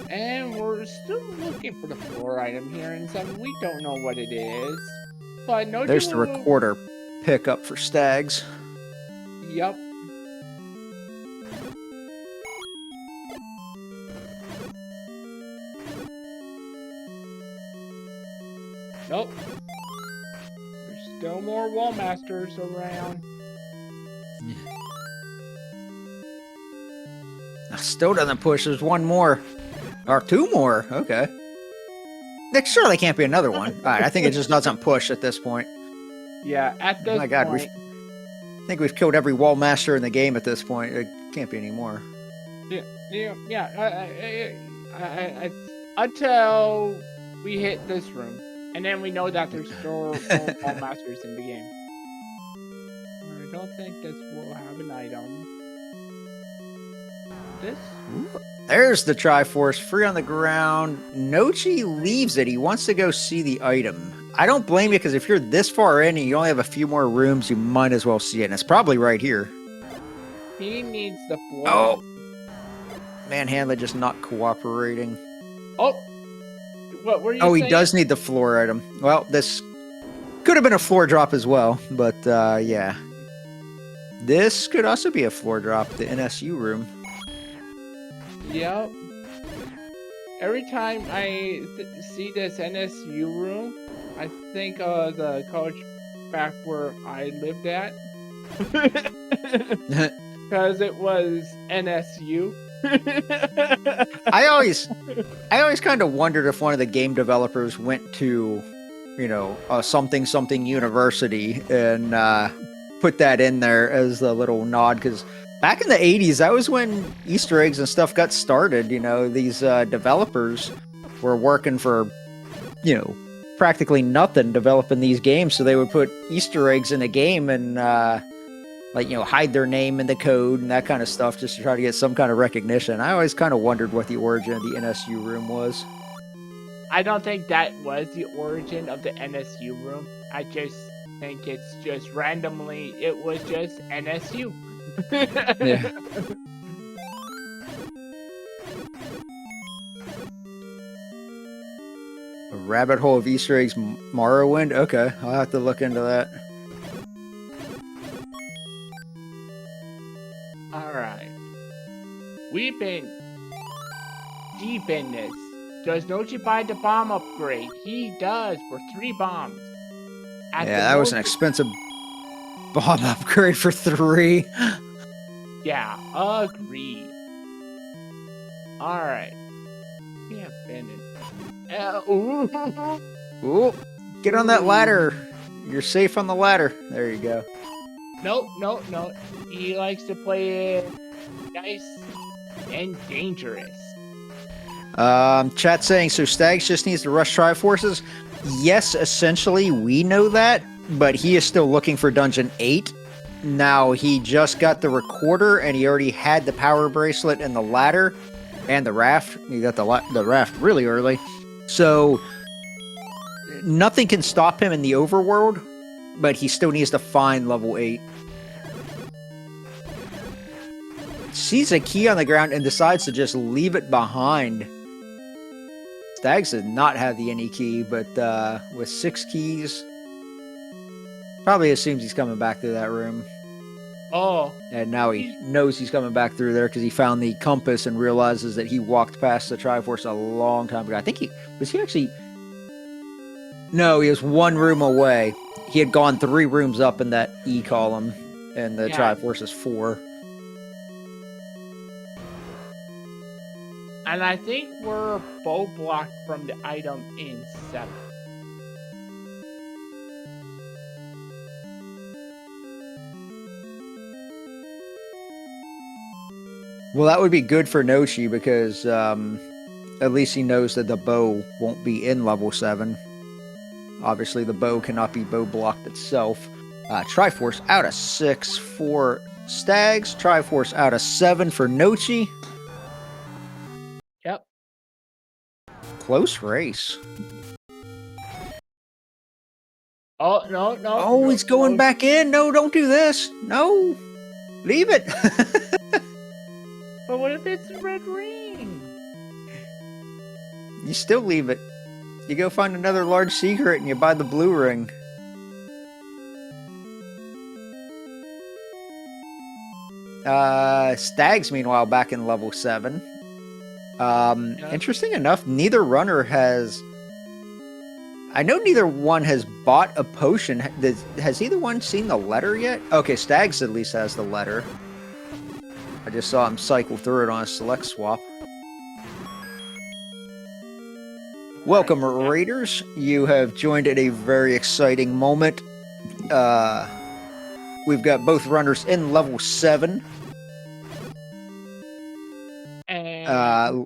And we're still looking for the floor item here in 7. We don't know what it is. But no. There's the recorder pickup for Stags. Yup. Nope. There's still more wall masters around. Still doesn't push. There's one more. Or 2 more. Okay. There surely can't be another one. Alright, I think it just doesn't push at this point. Yeah, at this point. Oh my god, point... I think we've killed every wall master in the game at this point. It can't be any more. Yeah. Until we hit this room. And then we know that there's still more wall masters in the game. I don't think this will have an item. This? There's the Triforce, free on the ground. Nochi leaves it. He wants to go see the item. I don't blame you, because if you're this far in and you only have a few more rooms, you might as well see it. And it's probably right here. He needs the floor. Oh. Manhandler just not cooperating. Oh. What were you saying? He does need the floor item. Well, this could have been a floor drop as well, but yeah. This could also be a floor drop, the NSU room. Yep. Every time I see this NSU room, I think of the college back where I lived at. Because it was NSU. I always kind of wondered if one of the game developers went to, you know, something university and put that in there as a little nod, because back in the 80s, that was when Easter eggs and stuff got started. You know, these developers were working for, you know, practically nothing developing these games, so they would put Easter eggs in a game and like, you know, hide their name in the code and that kind of stuff just to try to get some kind of recognition. I always kind of wondered what the origin of the NSU room was. I don't think that was the origin of the NSU room. I just think it's just randomly, it was just NSU. Yeah. A rabbit hole of Easter eggs, Morrowind? Okay, I'll have to look into that. Alright. We've been deep in this. Does Nochi buy the bomb upgrade? He does for 3 bombs. Yeah, that was an expensive bomb upgrade for 3. Yeah, agreed. Alright. Yeah, Bennett. Ooh, get on that ladder. You're safe on the ladder. There you go. Nope. He likes to play it nice and dangerous. Chat saying, so Stags just needs to rush Triforces? Yes, essentially, we know that, but he is still looking for Dungeon 8. Now, he just got the recorder, and he already had the power bracelet and the ladder, and the raft. He got the raft really early. So, nothing can stop him in the overworld, but he still needs to find level 8. Sees a key on the ground and decides to just leave it behind. Stags does not have the any key, but with 6 keys, probably assumes he's coming back through that room. Oh. And now he knows he's coming back through there because he found the compass and realizes that he walked past the Triforce a long time ago. I think he actually... No, he was 1 room away. He had gone 3 rooms up in that E column, and the Triforce is 4. And I think we're bow blocked from the item in 7. Well, that would be good for Nochi because at least he knows that the bow won't be in level 7. Obviously, the bow cannot be bow blocked itself. Triforce out of 6 for Stags. Triforce out of 7 for Nochi. Yep. Close race. Oh, no. Oh, he's going back in. No, don't do this. No. Leave it. But what if it's a red ring? You still leave it. You go find another large secret and you buy the blue ring. Stags, meanwhile, back in level 7. Interesting enough, neither runner has... I know neither one has bought a potion. Has either one seen the letter yet? Okay, Stags at least has the letter. I just saw him cycle through it on a select swap. Welcome, Raiders. You have joined at a very exciting moment. We've got both runners in level 7. And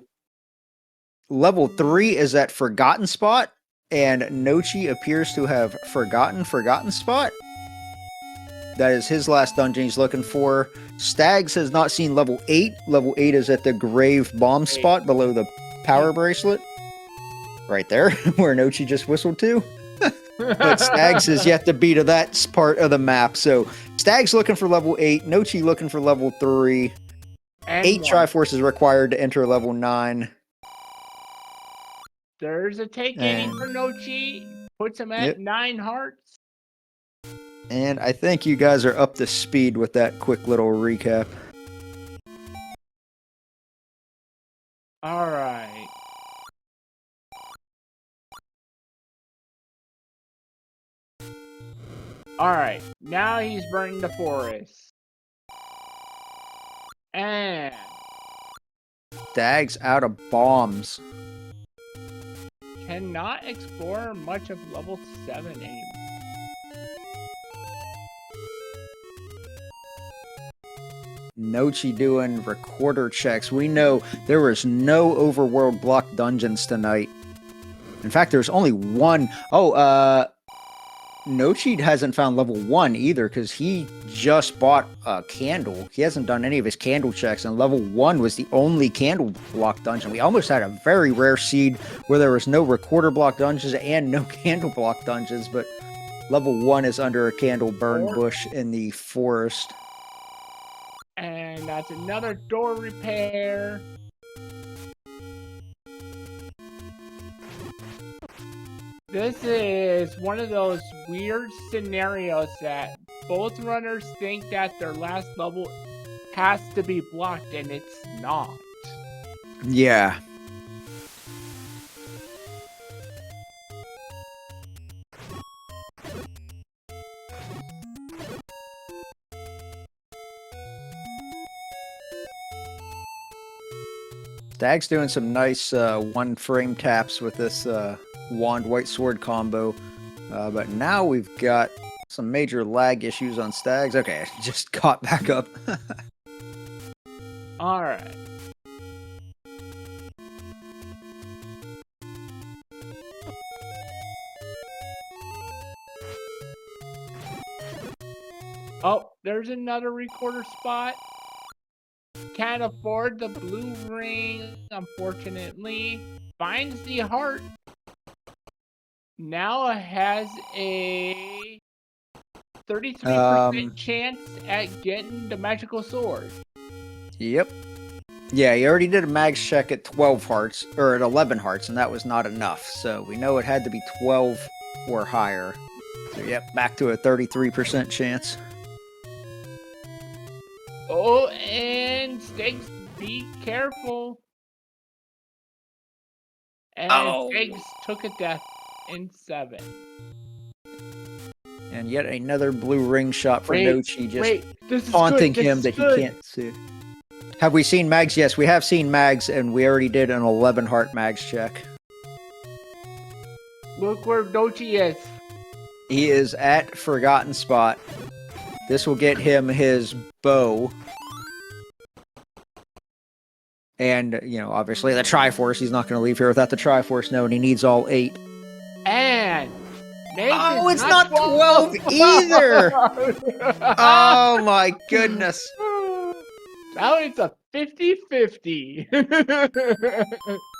level 3 is at Forgotten Spot, and Nochi appears to have Forgotten Spot. That is his last dungeon he's looking for. Stags has not seen level 8. Level 8 is at the Grave Bomb Spot below the Power Bracelet. Right there, where Nochi just whistled to. but Stags is yet to be to that part of the map. So Stags looking for level 8, Nochi looking for level 3. And 8 one. Triforce is required to enter level 9. There's a take any for Nochi. Puts him at 9 hearts. And I think you guys are up to speed with that quick little recap. All right. All right. Now he's burning the forest. And Stags out of bombs. cannot explore much of level 7 anymore. Nochi doing recorder checks. We know there was no overworld block dungeons tonight. In fact, there's only one. Nochi hasn't found level 1 either because he just bought a candle. He hasn't done any of his candle checks, and level 1 was the only candle block dungeon. We almost had a very rare seed where there was no recorder block dungeons and no candle block dungeons, but level 1 is under a candle burn bush in the forest. And that's another door repair. This is one of those weird scenarios that both runners think that their last level has to be blocked, and it's not. Yeah. Stag's doing some nice one frame taps with this wand white sword combo, but now we've got some major lag issues on Stags. Okay, just caught back up. All right. Oh, there's another recorder spot. Can't afford the blue ring, unfortunately. Finds the heart. Now has a 33% chance at getting the magical sword. Yep. Yeah, he already did a mags check at 12 hearts, or at 11 hearts, and that was not enough. So we know it had to be 12 or higher. So yep, back to a 33% chance. Oh, and Stags, be careful. And Stags took a death in 7. And yet another blue ring shot for Nochi, just taunting him that he can't see. Have we seen Mags? Yes, we have seen Mags, and we already did an 11 heart Mags check. Look where Nochi is. He is at Forgotten Spot. This will get him his bow. And, you know, obviously the Triforce. He's not going to leave here without the Triforce knowing he needs all 8. And... oh, it's not 12 either! Oh my goodness. Now it's a 50-50. Is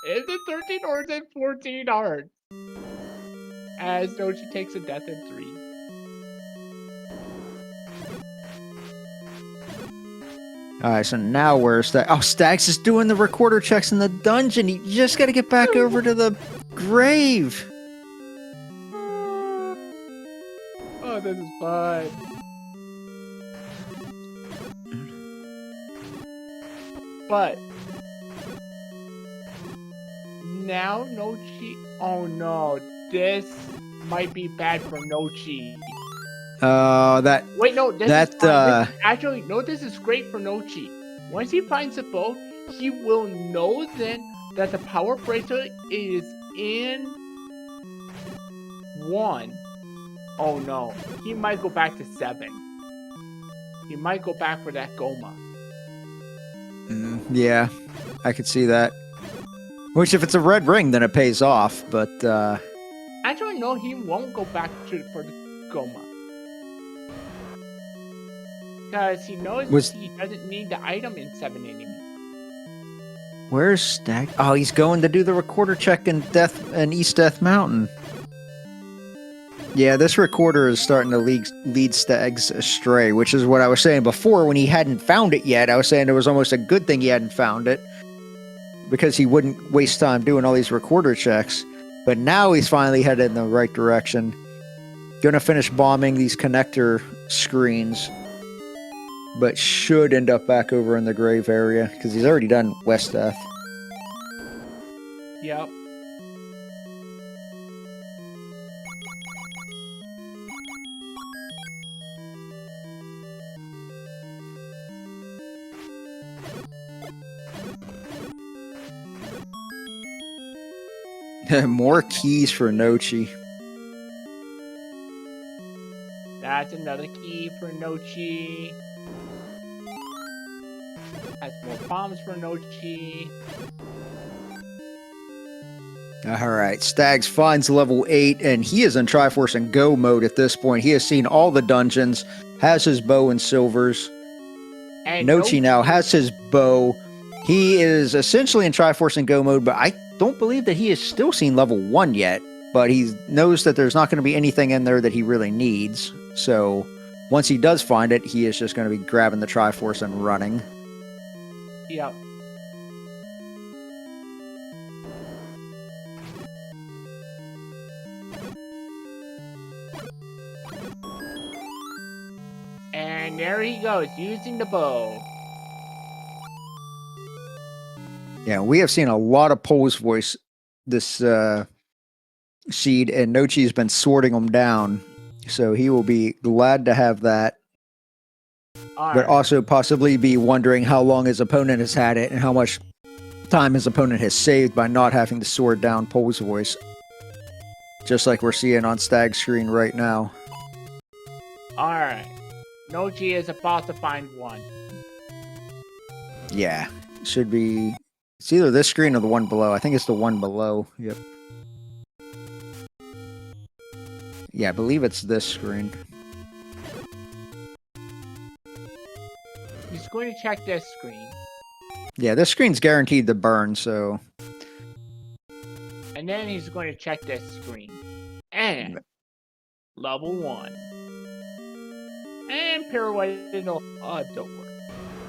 it 13 or is it 14 hearts? As Nochi takes a death in 3. Alright, so now where's Stags? Oh, Stags is doing the recorder checks in the dungeon. You just gotta get back over to the grave. Oh, this is fun. But now Nochi. Oh no, this might be bad for Nochi. Wait, no, this is actually no. This is great for Nochi. Once he finds the bow, he will know then that the power bracelet is in 1. Oh no, he might go back to 7. He might go back for that Goma. Yeah, I could see that. Which, if it's a red ring, then it pays off, but... Actually, no, he won't go back for the Goma. Because he knows he doesn't need the item in 7 anymore. Where's Stag? Oh, he's going to do the recorder check in East Death Mountain. Yeah, this recorder is starting to lead Stags astray, which is what I was saying before when he hadn't found it yet. I was saying it was almost a good thing he hadn't found it because he wouldn't waste time doing all these recorder checks. But now he's finally headed in the right direction. Gonna finish bombing these connector screens, but should end up back over in the grave area because he's already done West Death. Yep. More keys for Nochi. That's another key for Nochi. That's more bombs for Nochi. Alright, Stags finds level 8, and he is in Triforce and Go mode at this point. He has seen all the dungeons, has his bow and silvers. And Nochi now has his bow. He is essentially in Triforce and Go mode, but I don't believe that he has still seen level 1 yet. But he knows that there's not going to be anything in there that he really needs. So once he does find it, he is just going to be grabbing the Triforce and running. Yep. And there he goes, using the bow. Yeah, we have seen a lot of Pole's voice this seed, and Nochi's been sorting them down. So he will be glad to have that. But also possibly be wondering how long his opponent has had it and how much time his opponent has saved by not having to sword down Pole's voice. Just like we're seeing on Stag's screen right now. Alright. Nochi is about to find one. Yeah. Should be... It's either this screen or the one below. I think it's the one below. Yep. Yeah, I believe it's this screen. He's going to check this screen. Yeah, this screen's guaranteed to burn, so... And then he's going to check this screen. And... level 1. And pirouette don't work.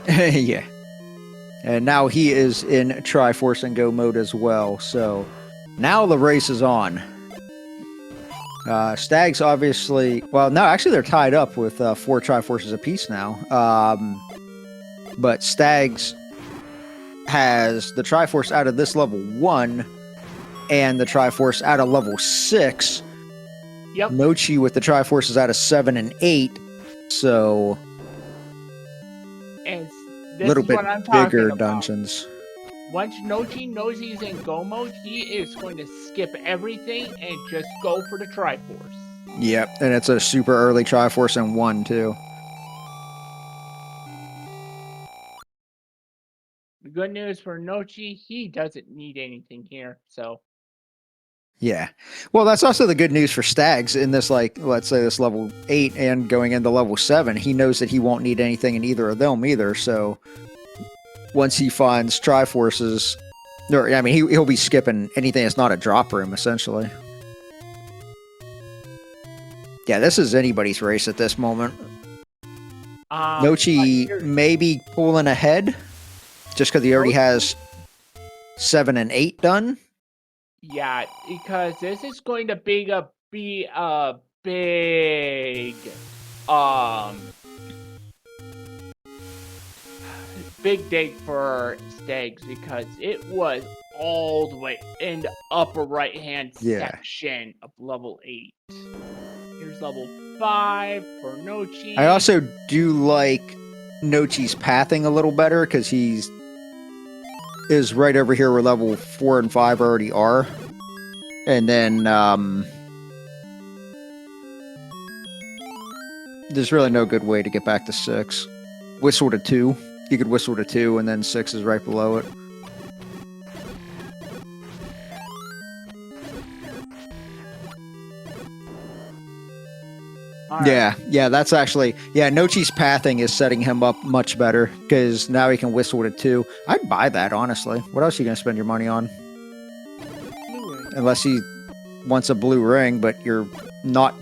Yeah. And now he is in Triforce and Go mode as well, so... Now the race is on. Stags obviously... Well, no, actually they're tied up with 4 Triforces apiece now. But Stags has the Triforce out of this level 1 and the Triforce out of level 6. Yep. Nochi with the Triforces out of 7 and 8. So... And a little bit bigger dungeons. Once Nochi knows he's in Go mode, he is going to skip everything and just go for the Triforce. Yep, and it's a super early Triforce and 1 too. The good news for Nochi, he doesn't need anything here, so... Yeah. Well, that's also the good news for Stags in this, like, let's say this level 8 and going into level 7. He knows that he won't need anything in either of them either, so... Once he finds Triforces... Or, I mean, he'll be skipping anything that's not a drop room, essentially. Yeah, this is anybody's race at this moment. Nochi may be pulling ahead, just because he already has 7 and 8 done. Yeah, because this is going to be a big big dig for Stags, because it was all the way in the upper right hand section of level 8. Here's level 5 for Nochi. I also do like Nochi's pathing a little better, because he's is right over here where level 4 and 5 already are. And then there's really no good way to get back to 6. Whistle to 2. You could whistle to 2, and then 6 is right below it. Right. Yeah, that's actually... Yeah, Nochi's pathing is setting him up much better, because now he can whistle to 2. I'd buy that, honestly. What else are you going to spend your money on? Blue ring. Unless he wants a blue ring, but you're not...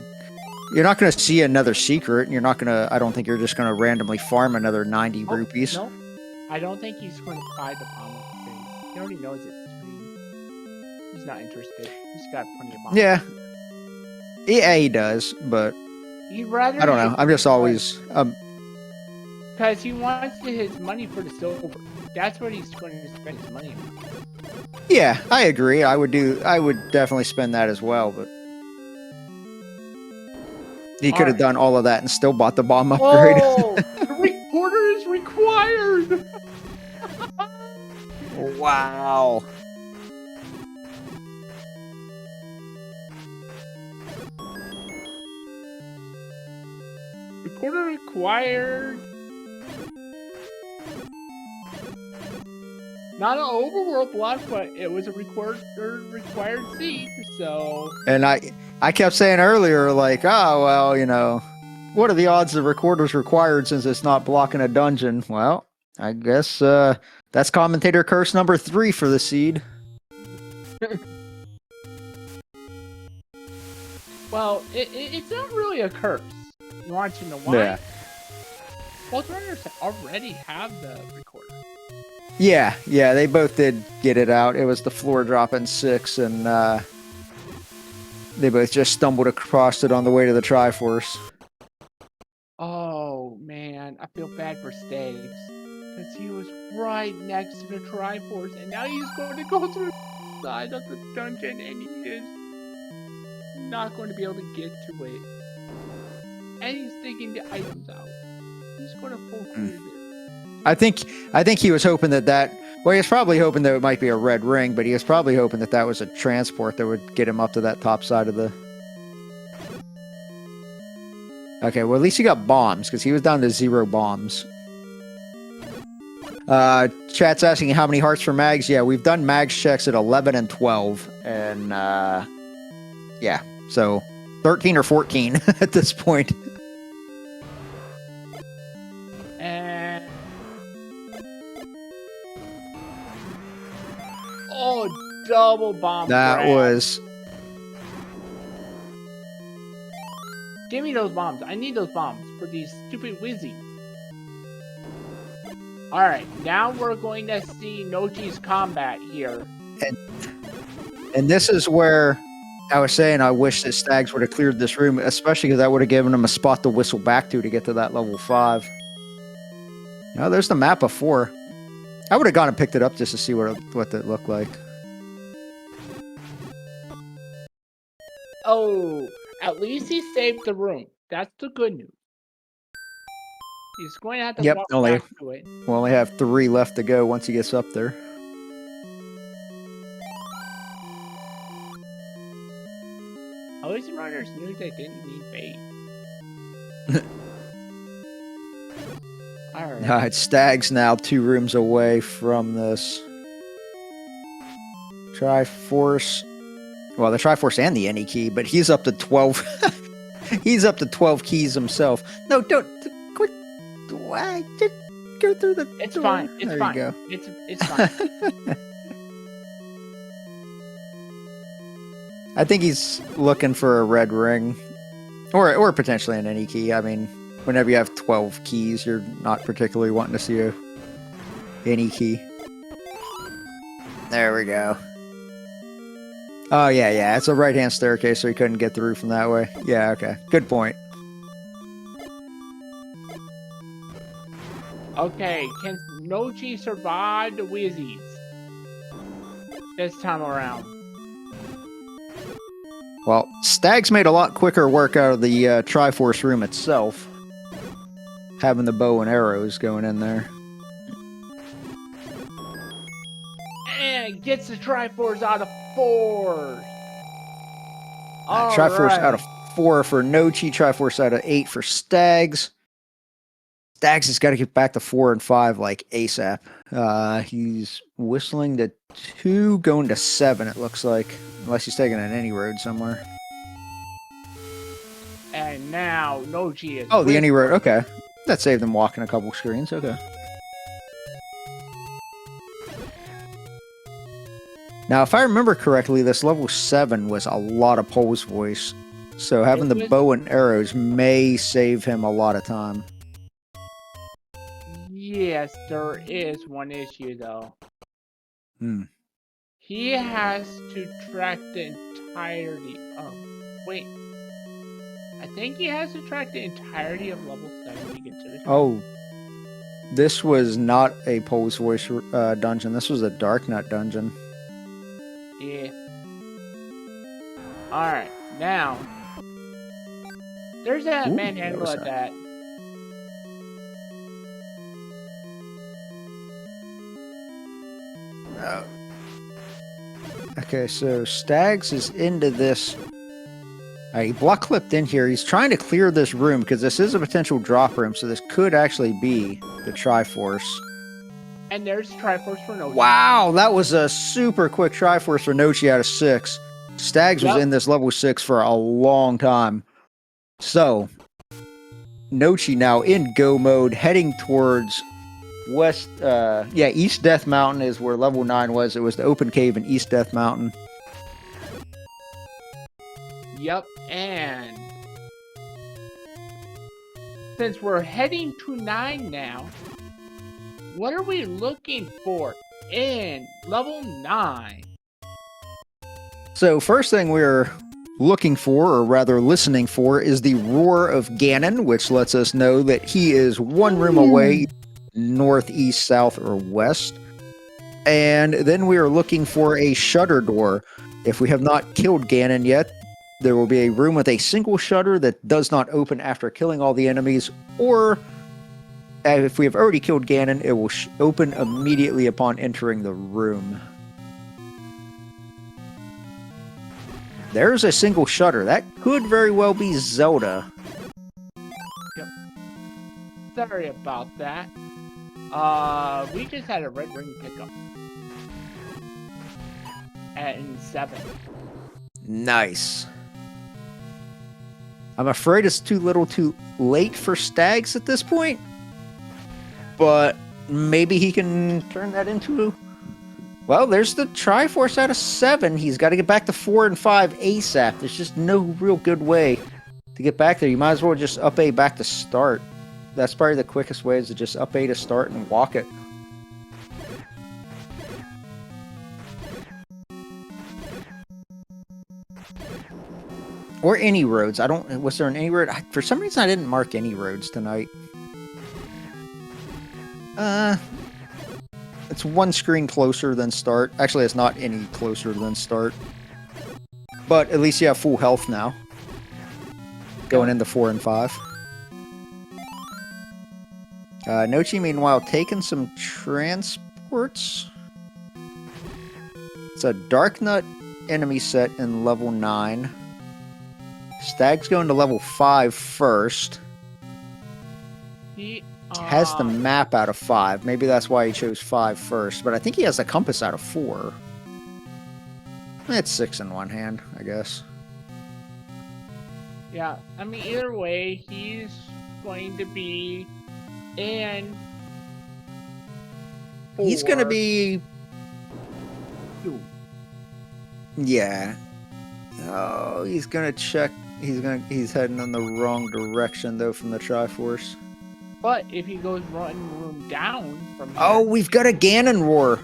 You're not going to see another secret, and you're not going to. I don't think you're just going to randomly farm another 90 rupees. No, I don't think he's going to buy the bomb with the thing. He already knows it's free. He's not interested. He's got plenty of bombs. Yeah, he does, but He'd rather. I don't know. I'm just always because he wants his money for the silver. That's what he's going to spend his money on. Yeah, I agree. I would definitely spend that as well, but he could have done all of that and still bought the bomb upgrade. Oh, the recorder is required. Wow. Recorder required. Not an overworld block, but it was a required seed, so... And I kept saying earlier, like, oh, well, you know, what are the odds the recorder's required since it's not blocking a dungeon? Well, I guess that's commentator curse number 3 for the seed. Well, it's not really a curse. You want to know why? Yeah. Both runners already have the recorder. Yeah, they both did get it out. It was the floor dropping 6, and they both just stumbled across it on the way to the Triforce. Oh, man. I feel bad for Stags. Because he was right next to the Triforce, and now he's going to go through the side of the dungeon, and he is not going to be able to get to it. And he's taking the items out. He's going to full clear this. I think he was hoping that well, he was probably hoping that it might be a red ring, but he was probably hoping that was a transport that would get him up to that top side of the... Okay, well, at least he got bombs, because he was down to 0 bombs. Chat's asking how many hearts for mags. Yeah, we've done mags checks at 11 and 12, and yeah, so 13 or 14 at this point. And oh, double bomb. That was... Give me those bombs. I need those bombs for these stupid whizzies. Alright, now we're going to see Nochi's combat here. And this is where I was saying I wish that Stags would have cleared this room, especially because that would have given him a spot to whistle back to get to that level 5. Now there's the map of 4. I would have gone and picked it up just to see what it looked like. Oh, at least he saved the room. That's the good news. He's going to have to walk back to it. We only have 3 left to go once he gets up there. At least the runners knew they didn't need bait. Alright, Stags now 2 rooms away from this Triforce. Well, the Triforce and the Any key, but he's up to 12. He's up to 12 keys himself. No, don't quit. Why? Just go through the It's door. fine. It's there fine. You go. It's fine. I think he's looking for a red ring, or potentially an Any key. I mean, whenever you have 12 keys, you're not particularly wanting to see a Any key. There we go. Oh, yeah. It's a right-hand staircase, so he couldn't get through from that way. Yeah, okay. Good point. Okay, can Nochi survive the whizzies this time around? Well, Stags made a lot quicker work out of the Triforce room itself. Having the bow and arrows going in there. And gets the Triforce out of 4. Triforce out of 4 for Nochi. Triforce out of 8 for Stags. Stags has got to get back to 4 and 5 like ASAP. He's whistling to 2, going to 7, it looks like. Unless he's taking an Any road somewhere. And now Nochi is... Oh, the Any road, okay. That saved him walking a couple screens, okay. Now, if I remember correctly, this level 7 was a lot of Pole's voice. So having It the was- bow and arrows may save him a lot of time. Yes, there is one issue though. Hmm. He has to track the entirety. Oh, wait. I think he has to track the entirety of level 7 to get to the. Oh, this was not a Poe's Voice dungeon. This was a Dark Nut dungeon. Yeah. Alright, now. There's that Ooh, manhandle what was at that. Okay, so Stags is into this. He block clipped in here. He's trying to clear this room because this is a potential drop room, so this could actually be the Triforce. And there's Triforce for Nochi. Wow, that was a super quick Triforce for Nochi out of 6. Stags was in this level 6 for a long time. So, Nochi now in go mode, heading towards west, East Death Mountain is where level 9 was. It was the open cave in East Death Mountain. Yep, and since we're heading to 9 now, what are we looking for in level 9? So first thing we're looking for, or rather listening for, is the Roar of Ganon, which lets us know that he is one room away, northeast, south, or west. And then we are looking for a shutter door. If we have not killed Ganon yet, there will be a room with a single shutter that does not open after killing all the enemies, or if we have already killed Ganon, it will open immediately upon entering the room. There's a single shutter. That could very well be Zelda. Yep. Sorry about that. We just had a red ring pickup. At 7. Nice. I'm afraid it's too little too late for Stags at this point. But maybe he can turn that into... Well, there's the Triforce out of 7. He's got to get back to 4 and 5 ASAP. There's just no real good way to get back there. You might as well just up A back to start. That's probably the quickest way, is to just up A to start and walk it. Or any roads. I don't... Was there an any road? For some reason, I didn't mark any roads tonight. It's one screen closer than start. Actually, it's not any closer than start. But at least you have full health now. Going into 4 and 5. Nochi, meanwhile, taking some transports. It's a Dark Nut enemy set in level 9. Stag's going to level 5 first. He Has the map out of 5. Maybe that's why he chose 5 first. But I think he has the compass out of 4. It's 6 in one hand, I guess. Yeah, I mean, either way, he's going to be in. He's going to 4. be... 2. Yeah. Oh, he's going to check. He's heading in the wrong direction, though, from the Triforce. But if he goes one room down from here, Oh, we've got a Ganon Roar.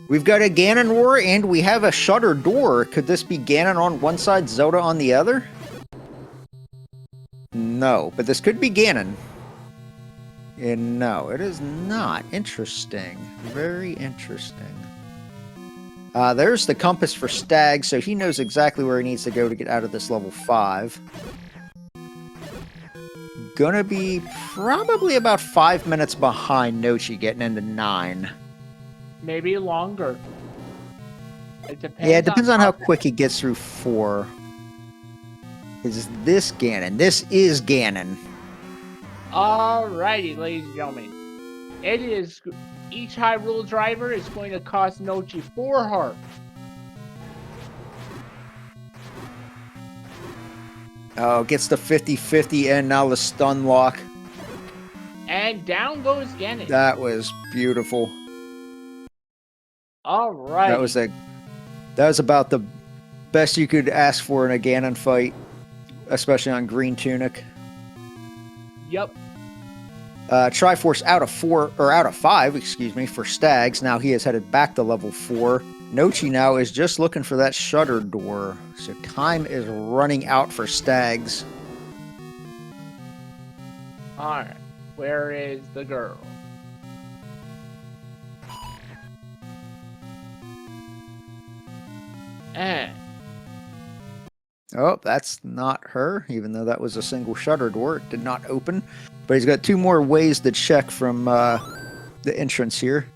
We've got a Ganon Roar, and we have a shutter door. Could this be Ganon on one side, Zelda on the other? No, but this could be Ganon. And no, it is not. Interesting. Very interesting. There's the compass for Stag, so he knows exactly where he needs to go to get out of this level 5. Gonna be probably about 5 minutes behind Nochi getting into 9. maybe longer. It depends. Yeah, it depends on how quick he gets through 4. Is this Ganon? This is Ganon. Alrighty, ladies and gentlemen. It is... Each Hyrule driver is going to cost Nochi 4 hearts. Oh, gets the 50-50 and now the stun lock. And down goes Ganon. That was beautiful. Alright. That was about the best you could ask for in a Ganon fight. especially on Green Tunic. Yep. Triforce out of 5, excuse me, for Stags. Now he is headed back to level 4. Nochi now is just looking for that shutter door. So time is running out for Stags. Alright. Where is the girl? And Oh, that's not her, even though that was a single shutter door. It did not open. But he's got 2 more ways to check from the entrance here.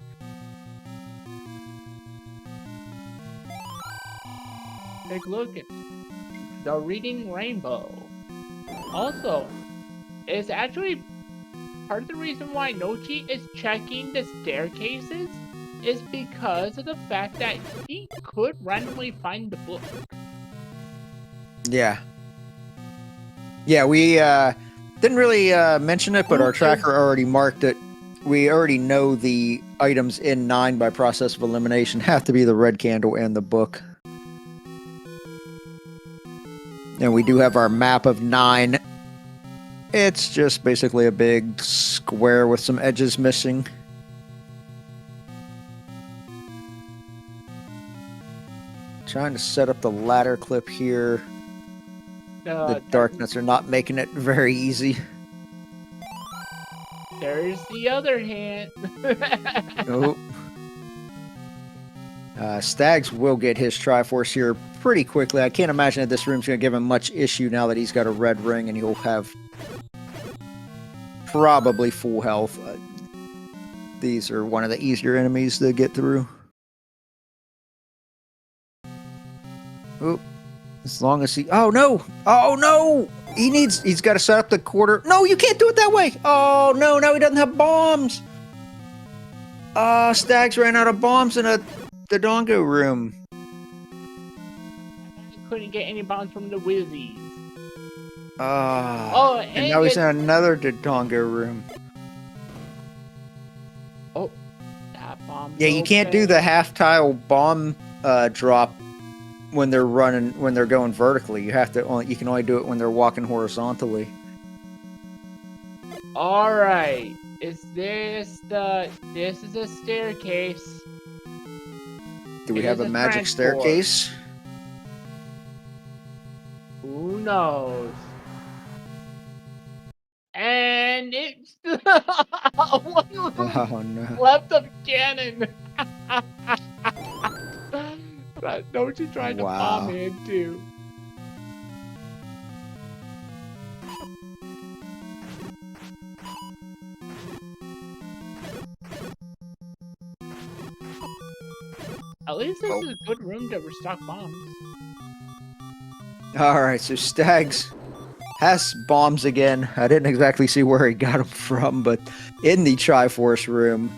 take a look at the Reading Rainbow. Also, it's actually part of the reason why Nochi is checking the staircases is because of the fact that he could randomly find the book. Yeah. Yeah, we didn't really mention it, but our tracker already marked it. We already know the items in 9 by process of elimination have to be the red candle and the book. And we do have our map of 9. It's just basically a big square with some edges missing. Trying to set up the ladder clip here. The darkness are not making it very easy. There's the other hand. Nope. Stags will get his Triforce here pretty quickly. I can't imagine that this room's going to give him much issue now that he's got a red ring and he'll have probably full health. These are one of the easier enemies to get through. Oop. As long as he... Oh, no! Oh, no! He's got to set up the quarter... No, you can't do it that way! Oh, no, now he doesn't have bombs! Stags ran out of bombs in the Dongo room. I couldn't get any bombs from the Wizzies. And now he's in another Dodongo room. Oh, that bomb. Yeah, you can't do the half-tile bomb drop when they're going vertically. You can only do it when they're walking horizontally. All right. This is a staircase. Do we have a magic staircase? Who knows? And it's one no. left of cannon. But don't you try to bomb in too? At least this is a good room to restock bombs. Alright, so Stags has bombs again. I didn't exactly see where he got them from, but in the Triforce room,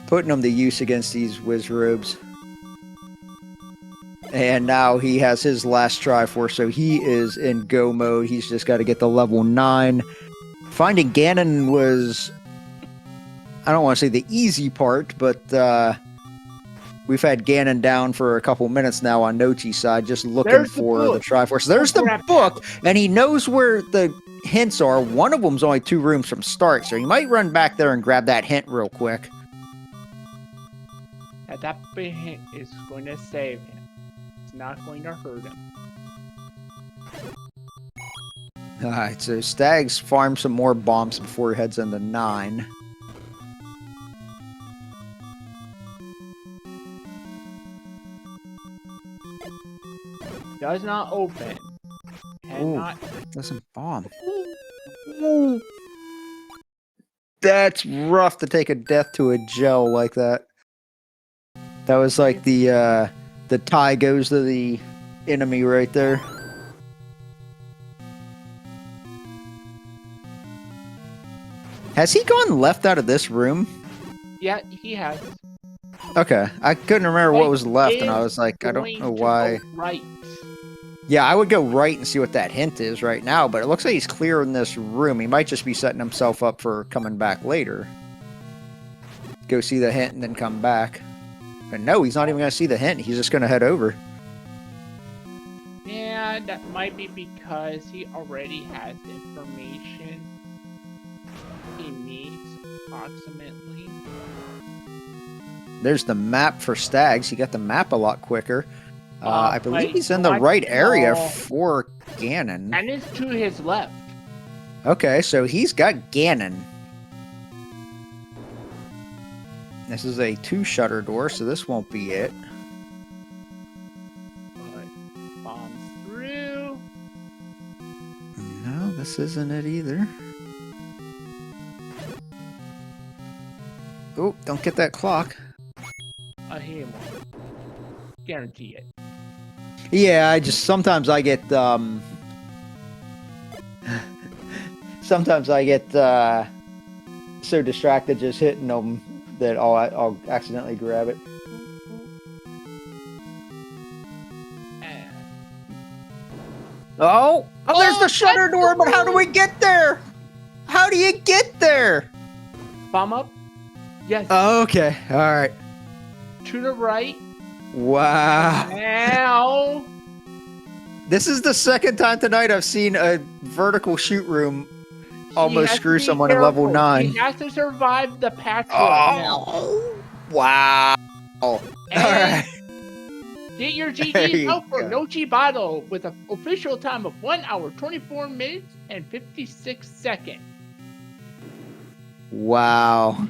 putting them to use against these Wizrobes. And now he has his last Triforce, so he is in go mode. He's just got to get the level 9. Finding Ganon was, I don't want to say the easy part, but we've had Ganon down for a couple minutes now on Nochi's side, just looking for the Triforce. There's the book, and he knows where the hints are. One of them's only 2 rooms from start, so he might run back there and grab that hint real quick. And that big hint is going to save him. It's not going to hurt him. Alright, so Stags farms some more bombs before he heads into 9. Does not open. Cannot. Doesn't bomb. Ooh. That's rough to take a death to a gel like that. That was like the tie goes to the enemy right there. Has he gone left out of this room? Yeah, he has. Okay, I couldn't remember what was left, and I was like, I don't know why. Right. Yeah, I would go right and see what that hint is right now, but it looks like he's clear in this room. He might just be setting himself up for coming back later. Go see the hint and then come back. But no, he's not even going to see the hint. He's just going to head over. Yeah, that might be because he already has information he needs, approximately. There's the map for Stags. He got the map a lot quicker. I believe but he's in you the want right to area know- for Ganon. And it's to his left. Okay, so he's got Ganon. This is a 2-shutter door, so this won't be it. But bombs through. No, this isn't it either. Oh, don't get that clock. He won't. Guarantee it. Yeah, sometimes I get so distracted just hitting them that I'll accidentally grab it. Oh, there's the shutter door, but how do we get there? How do you get there? Bomb up. Yes. Oh, okay, all right. To the right. Wow. Now. This is the second time tonight I've seen a vertical shoot room almost screw someone in level 9. He has to survive the patchwork now. Wow. All right. Get your There GG's you out for go. Nochibato with an official time of 1 hour, 24 minutes, and 56 seconds. Wow.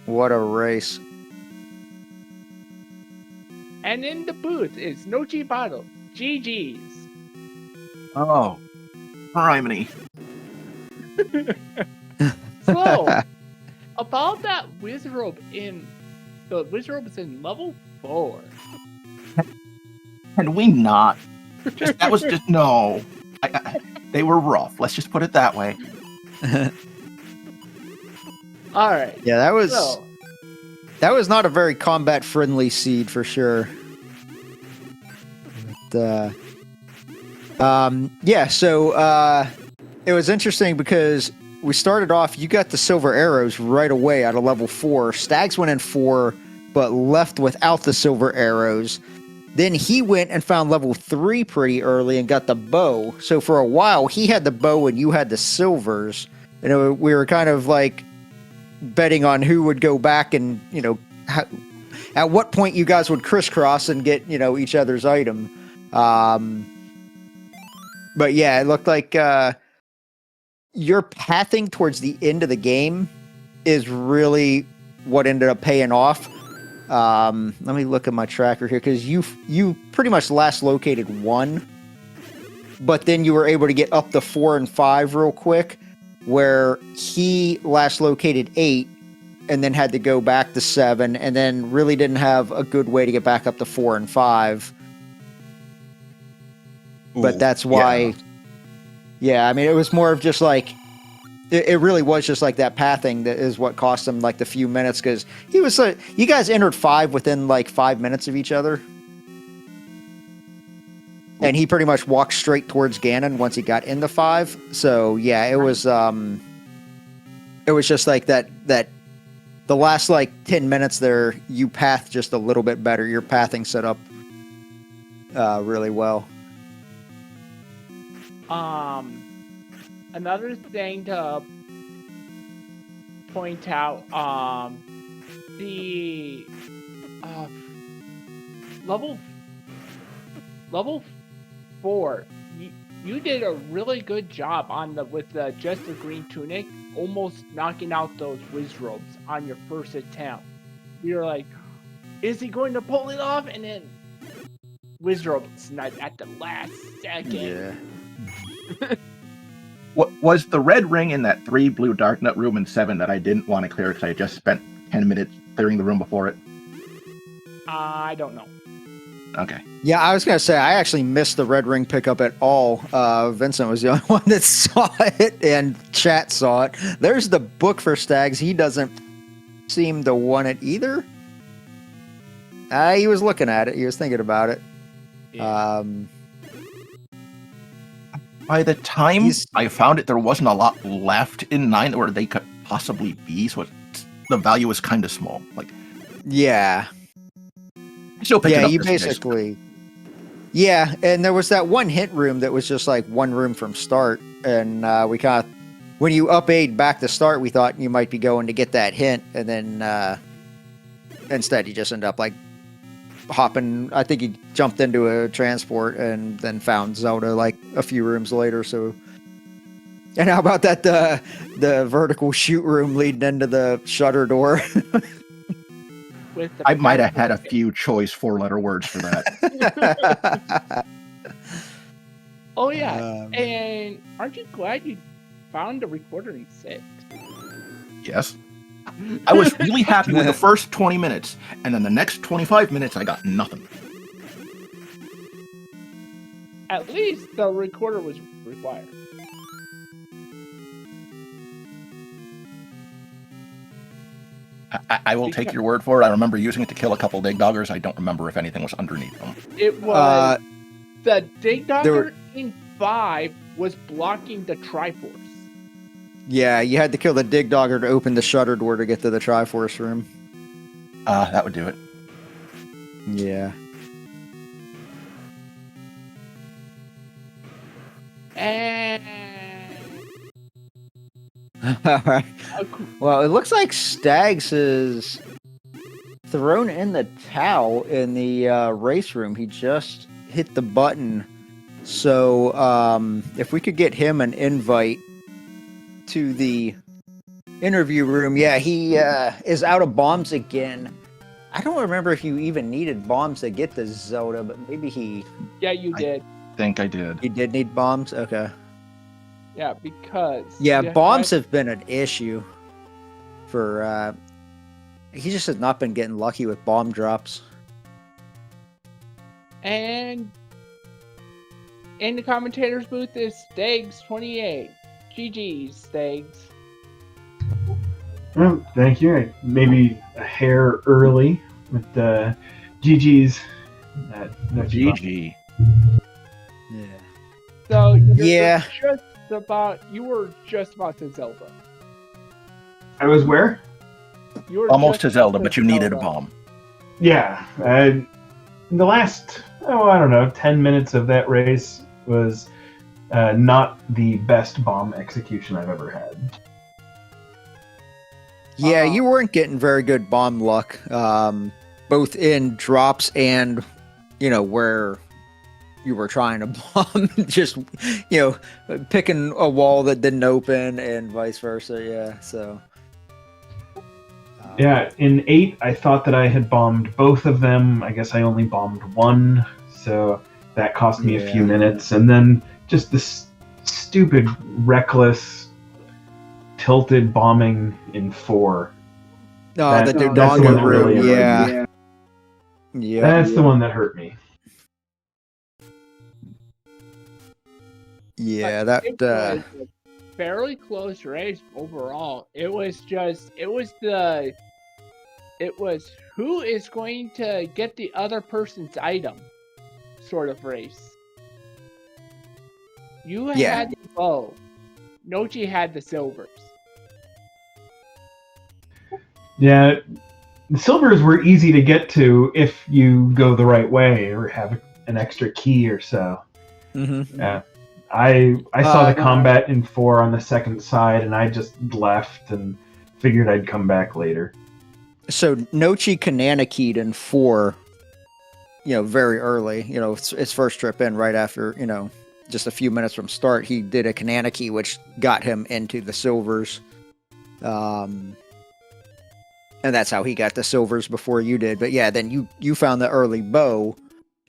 What a race. And in the booth is Nochibato. GG's. Oh, criminy. So, about that wizrobe the wizrobe is in level 4. Can we not? That was just, no. They were rough. Let's just put it that way. Alright. Yeah, that was So, not a very combat friendly seed for sure. But, yeah, so it was interesting because we started off, you got the silver arrows right away out of level 4. Stags went in 4, but left without the silver arrows. Then he went and found level 3 pretty early and got the bow. So for a while, he had the bow and you had the silvers. And we were kind of like betting on who would go back and, at what point you guys would crisscross and get, each other's item. But yeah, it looked like your pathing towards the end of the game is really what ended up paying off. Let me look at my tracker here, because you pretty much last located 1, but then you were able to get up to 4 and 5 real quick, where he last located 8 and then had to go back to 7, and then really didn't have a good way to get back up to 4 and 5. But that's why, yeah, I mean, it was more of just like, it really was just like that pathing that is what cost him like the few minutes, because he was you guys entered 5 within like 5 minutes of each other. And he pretty much walked straight towards Ganon once he got into 5. So yeah, it was just like that the last like 10 minutes there, you pathed just a little bit better. Your pathing set up really well. Another thing to point out, the level 4, you did a really good job with just the green tunic, almost knocking out those wizrobes on your first attempt. You're like, is he going to pull it off? And then wizrobe snipe at the last second. Yeah. What was the red ring in that 3 blue dark nut room in 7 that I didn't want to clear because I just spent 10 minutes clearing the room before it? I don't know. Okay. Yeah, I was going to say, I actually missed the red ring pickup at all. Vincent was the only one that saw it, and chat saw it. There's the book for Stags. He doesn't seem to want it either. He was looking at it. He was thinking about it. Yeah. By the time I found it, there wasn't a lot left in 9 where they could possibly be, so the value was kind of small. Like, yeah. Still picked Yeah, it up you just in case. basically. Yeah, and there was that one hint room that was just like one room from start, and we kind of, when you up aid back to start, we thought you might be going to get that hint, and then instead you just end up like hopping. I think he jumped into a transport and then found Zelda like a few rooms later. So, and how about that the vertical shoot room leading into the shutter door? With the I might have had a parasite. few choice 4-letter words for that. Oh yeah, and aren't you glad you found the recorder in 6? Yes. I was really happy with the first 20 minutes, and then the next 25 minutes I got nothing. At least the recorder was required. I will take your word for it. I remember using it to kill a couple dig doggers. I don't remember if anything was underneath them. It was the dig dogger in 5 was blocking the Triforce. Yeah, you had to kill the dig dogger to open the shutter door to get to the Triforce room. That would do it. Yeah. And All right. Well, it looks like Stags is thrown in the towel in the race room. He just hit the button. So if we could get him an invite to the interview room. Yeah, he is out of bombs again. I don't remember if you even needed bombs to get the Zelda, but maybe he... yeah, you did. I think I did. He did need bombs? Okay. Yeah, because Yeah, you bombs had- have been an issue for... he just has not been getting lucky with bomb drops. And in the commentator's booth is Stags28. GG's, Stags. Well, thank you. Maybe a hair early with GG's. GG. Yeah. So Yeah. you were just about to Zelda. I was where? You were Almost just to Zelda, about but to you needed a Zelda. bomb. Yeah. The last, I don't know, 10 minutes of that race was not the best bomb execution I've ever had. Yeah, you weren't getting very good bomb luck, both in drops and, where you were trying to bomb. Just, picking a wall that didn't open and vice versa. Yeah, so. Yeah, in 8, I thought that I had bombed both of them. I guess I only bombed one, so that cost me a few minutes. And then just this stupid, reckless, tilted bombing in 4. Oh, the that's the one Dodongo that room, really annoyed me. yeah. Yeah. That's the one that hurt me. Yeah, It was a fairly close race overall. It was who is going to get the other person's item sort of race. You had the bow. Nochi had the silvers. Yeah, the silvers were easy to get to if you go the right way or have an extra key or so. Mm-hmm. Yeah. I saw the combat in 4 on the second side, and I just left and figured I'd come back later. So Nochi Kanana-keyed in 4, very early. His first trip in right after, just a few minutes from start, he did a Kanana key, which got him into the silvers. And that's how he got the silvers before you did. But yeah, then you found the early bow.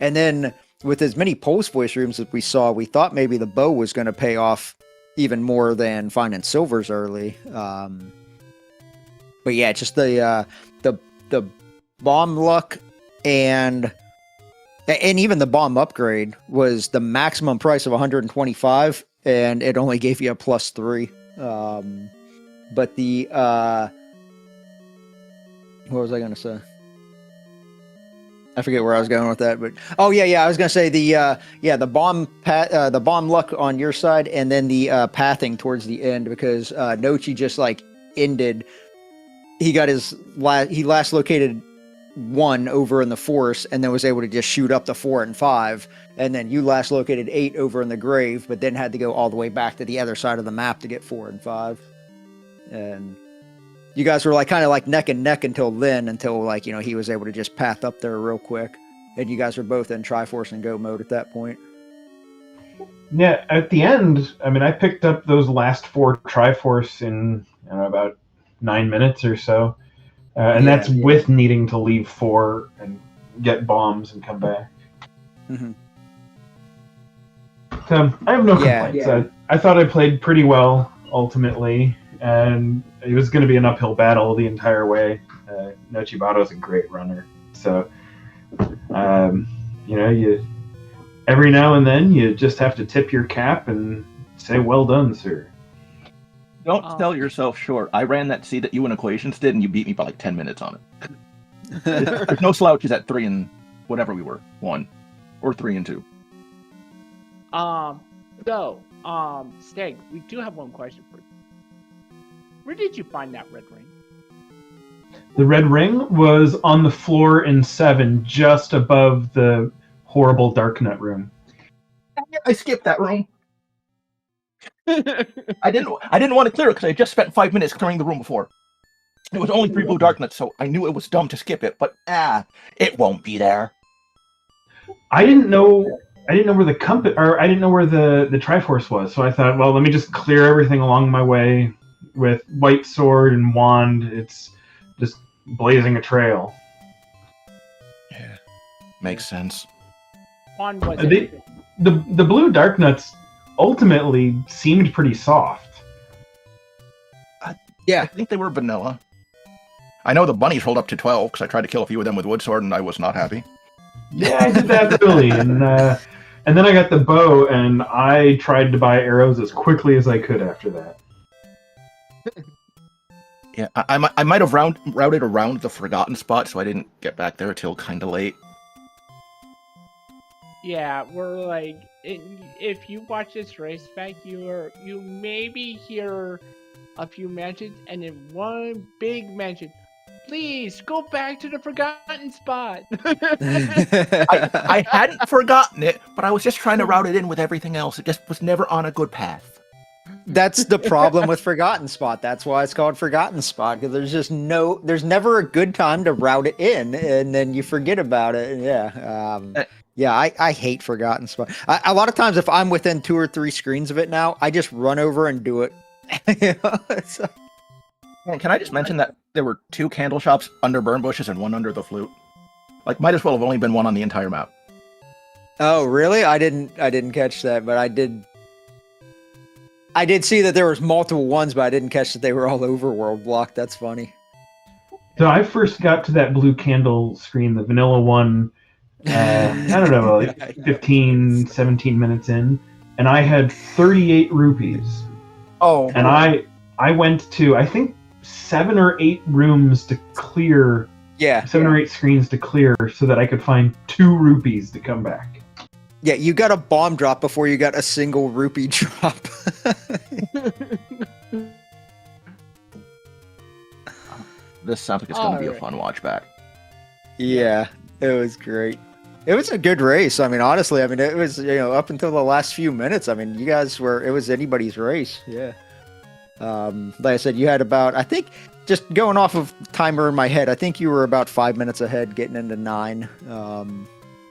And then with as many pulse voice rooms as we saw, we thought maybe the bow was going to pay off even more than finding silvers early. But yeah, just the bomb luck and even the bomb upgrade was the maximum price of 125, and it only gave you a +3. But the what was I going to say? I forget where I was going with that, but I was going to say the bomb luck on your side, and then the pathing towards the end, because Nochi just ended. He got he last located 1 over in the forest, and then was able to just shoot up to 4 and 5. And then you last located 8 over in the grave, but then had to go all the way back to the other side of the map to get 4 and 5. And you guys were like kind of like neck and neck until like, you know, he was able to just path up there real quick. And you guys were both in Triforce and Go mode at that point. Yeah, at the end, I mean, I picked up those last 4 Triforce in about 9 minutes or so. And that's with needing to leave 4 and get bombs and come back. Mm-hmm. So I have no complaints. I thought I played pretty well, ultimately. And it was going to be an uphill battle the entire way. Nochibato's a great runner. So, you know, every now and then you just have to tip your cap and say, well done, sir. Don't sell yourself short. I ran that seed that you and Equations did, and you beat me by like 10 minutes on it. There's no slouches at 3 and whatever we were, 1 or 3 and 2. Stag, we do have one question for you. Where did you find that red ring? The red ring was on the floor in 7, just above the horrible Darknut room. I skipped that room. I didn't want to clear it because I just spent 5 minutes clearing the room before. It was only 3 blue Darknuts, so I knew it was dumb to skip it, but it won't be there. I didn't know where the compass, or I didn't know where the Triforce was, so I thought, well, let me just clear everything along my way with white sword and wand. It's just blazing a trail. Yeah, makes sense. Wand was the blue Darknuts ultimately seemed pretty soft. I think they were vanilla. I know the bunnies rolled up to 12 because I tried to kill a few of them with wood sword and I was not happy. Yeah, I did that early, and then I got the bow and I tried to buy arrows as quickly as I could after that. Yeah, I might have routed around the forgotten spot, so I didn't get back there till kind of late. Yeah, we're like, if you watch this race back, you maybe hear a few mentions, and then one big mention. Please go back to the forgotten spot. I hadn't forgotten it, but I was just trying to route it in with everything else. It just was never on a good path. That's the problem with Forgotten Spot. That's why it's called Forgotten Spot, because there's never a good time to route it in, and then you forget about it. I hate Forgotten Spot. A lot of times, if I'm within 2 or 3 screens of it now, I just run over and do it. Can I just mention that there were 2 candle shops under burn bushes and 1 under the flute? Like, might as well have only been 1 on the entire map. Oh, really? I didn't catch that, but I did see that there was multiple ones, but I didn't catch that they were all overworld blocked. That's funny. So I first got to that blue candle screen, the vanilla one, I don't know, like 15, 17 minutes in, and I had 38 rupees. Oh. And I went to, I think, 7 or 8 rooms to clear. Yeah. 7 or 8 screens to clear so that I could find 2 rupees to come back. Yeah, you got a bomb drop before you got a single rupee drop. This sounds like it's going to be a fun watch back. Yeah, it was great. It was a good race. I mean, honestly, it was, up until the last few minutes. I mean, it was anybody's race. Yeah. Like I said, you had about, I think, just going off of timer in my head, I think you were about 5 minutes ahead getting into 9.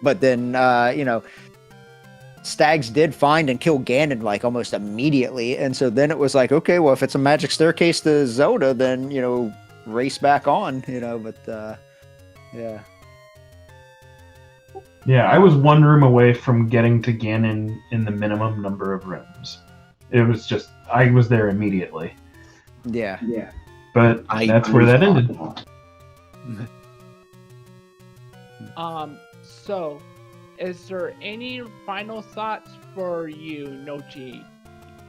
But then, Stags did find and kill Ganon like almost immediately. And so then it was like, okay, well, if it's a magic staircase to Zelda, then, race back on, but yeah. Yeah, I was 1 room away from getting to Ganon in the minimum number of rooms. It was just, I was there immediately. Yeah. But that's where that ended. So, is there any final thoughts for you, Nochi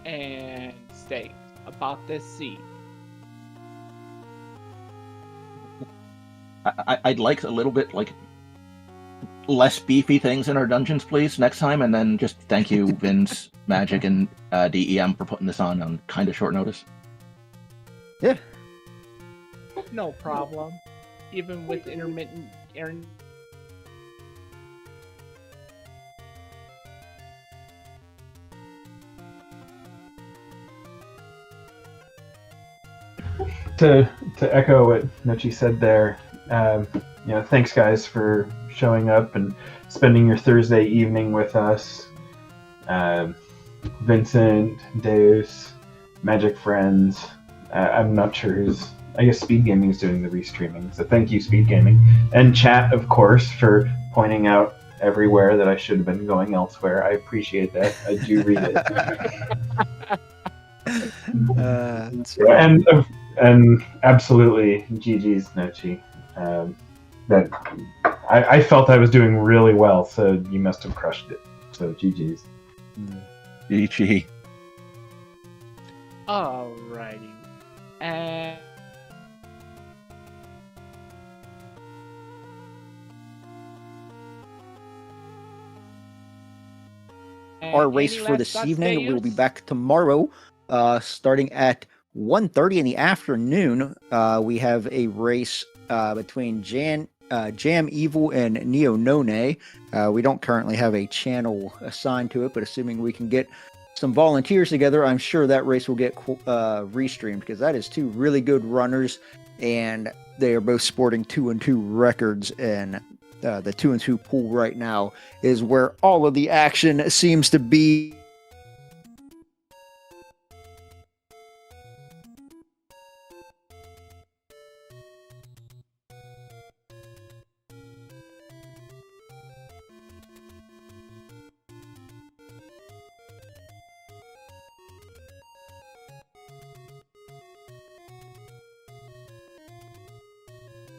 and Steak, about this seed? I'd like a little bit, less beefy things in our dungeons, please, next time, and then just thank you, Vince, Magic, and DEM for putting this on kind of short notice. Yeah. No problem. Even with intermittent Aaron. To echo what Nochi said there, thanks guys for showing up and spending your Thursday evening with us. Vincent, Deus, Magic Friends. I'm not sure who's. I guess SpeedGaming is doing the restreaming, so thank you, SpeedGaming. And chat, of course, for pointing out everywhere that I should have been going elsewhere. I appreciate that. I do read it. And absolutely, GG's Nochi. That I felt I was doing really well, so you must have crushed it. So GG's. GG. Alrighty. And our race for this evening. We'll be back tomorrow, starting at 1:30 in the afternoon. We have a race between Jam Evil and Neo None. We don't currently have a channel assigned to it, but assuming we can get some volunteers together, I'm sure that race will get restreamed, because that is two really good runners, and they are both sporting 2-2 records, and the 2-2 pool right now is where all of the action seems to be.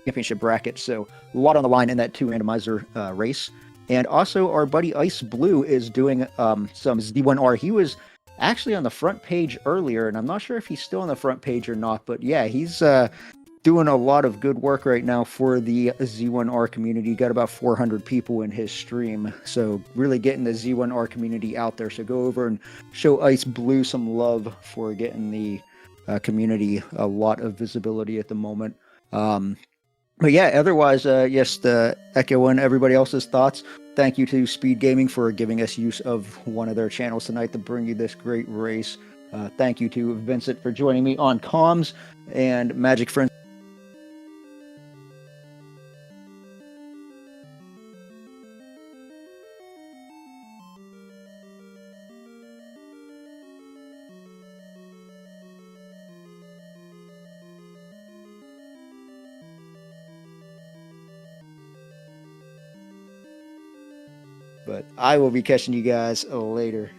Championship bracket, so a lot on the line in that 2 randomizer race. And also our buddy Ice Blue is doing some Z1R. He was actually on the front page earlier, and I'm not sure if he's still on the front page or not, but yeah, he's doing a lot of good work right now for the Z1R community. Got about 400 people in his stream, so really getting the Z1R community out there. So go over and show Ice Blue some love for getting the community a lot of visibility at the moment. But yeah, otherwise, yes, echoing everybody else's thoughts. Thank you to SpeedGaming for giving us use of one of their channels tonight to bring you this great race. Thank you to Vincent for joining me on comms, and Magic Friends. But I will be catching you guys later.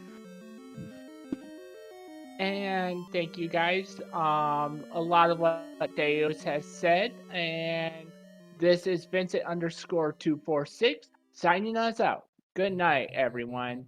And thank you guys. A lot of what Deus has said. And this is Vincent _246 signing us out. Good night, everyone.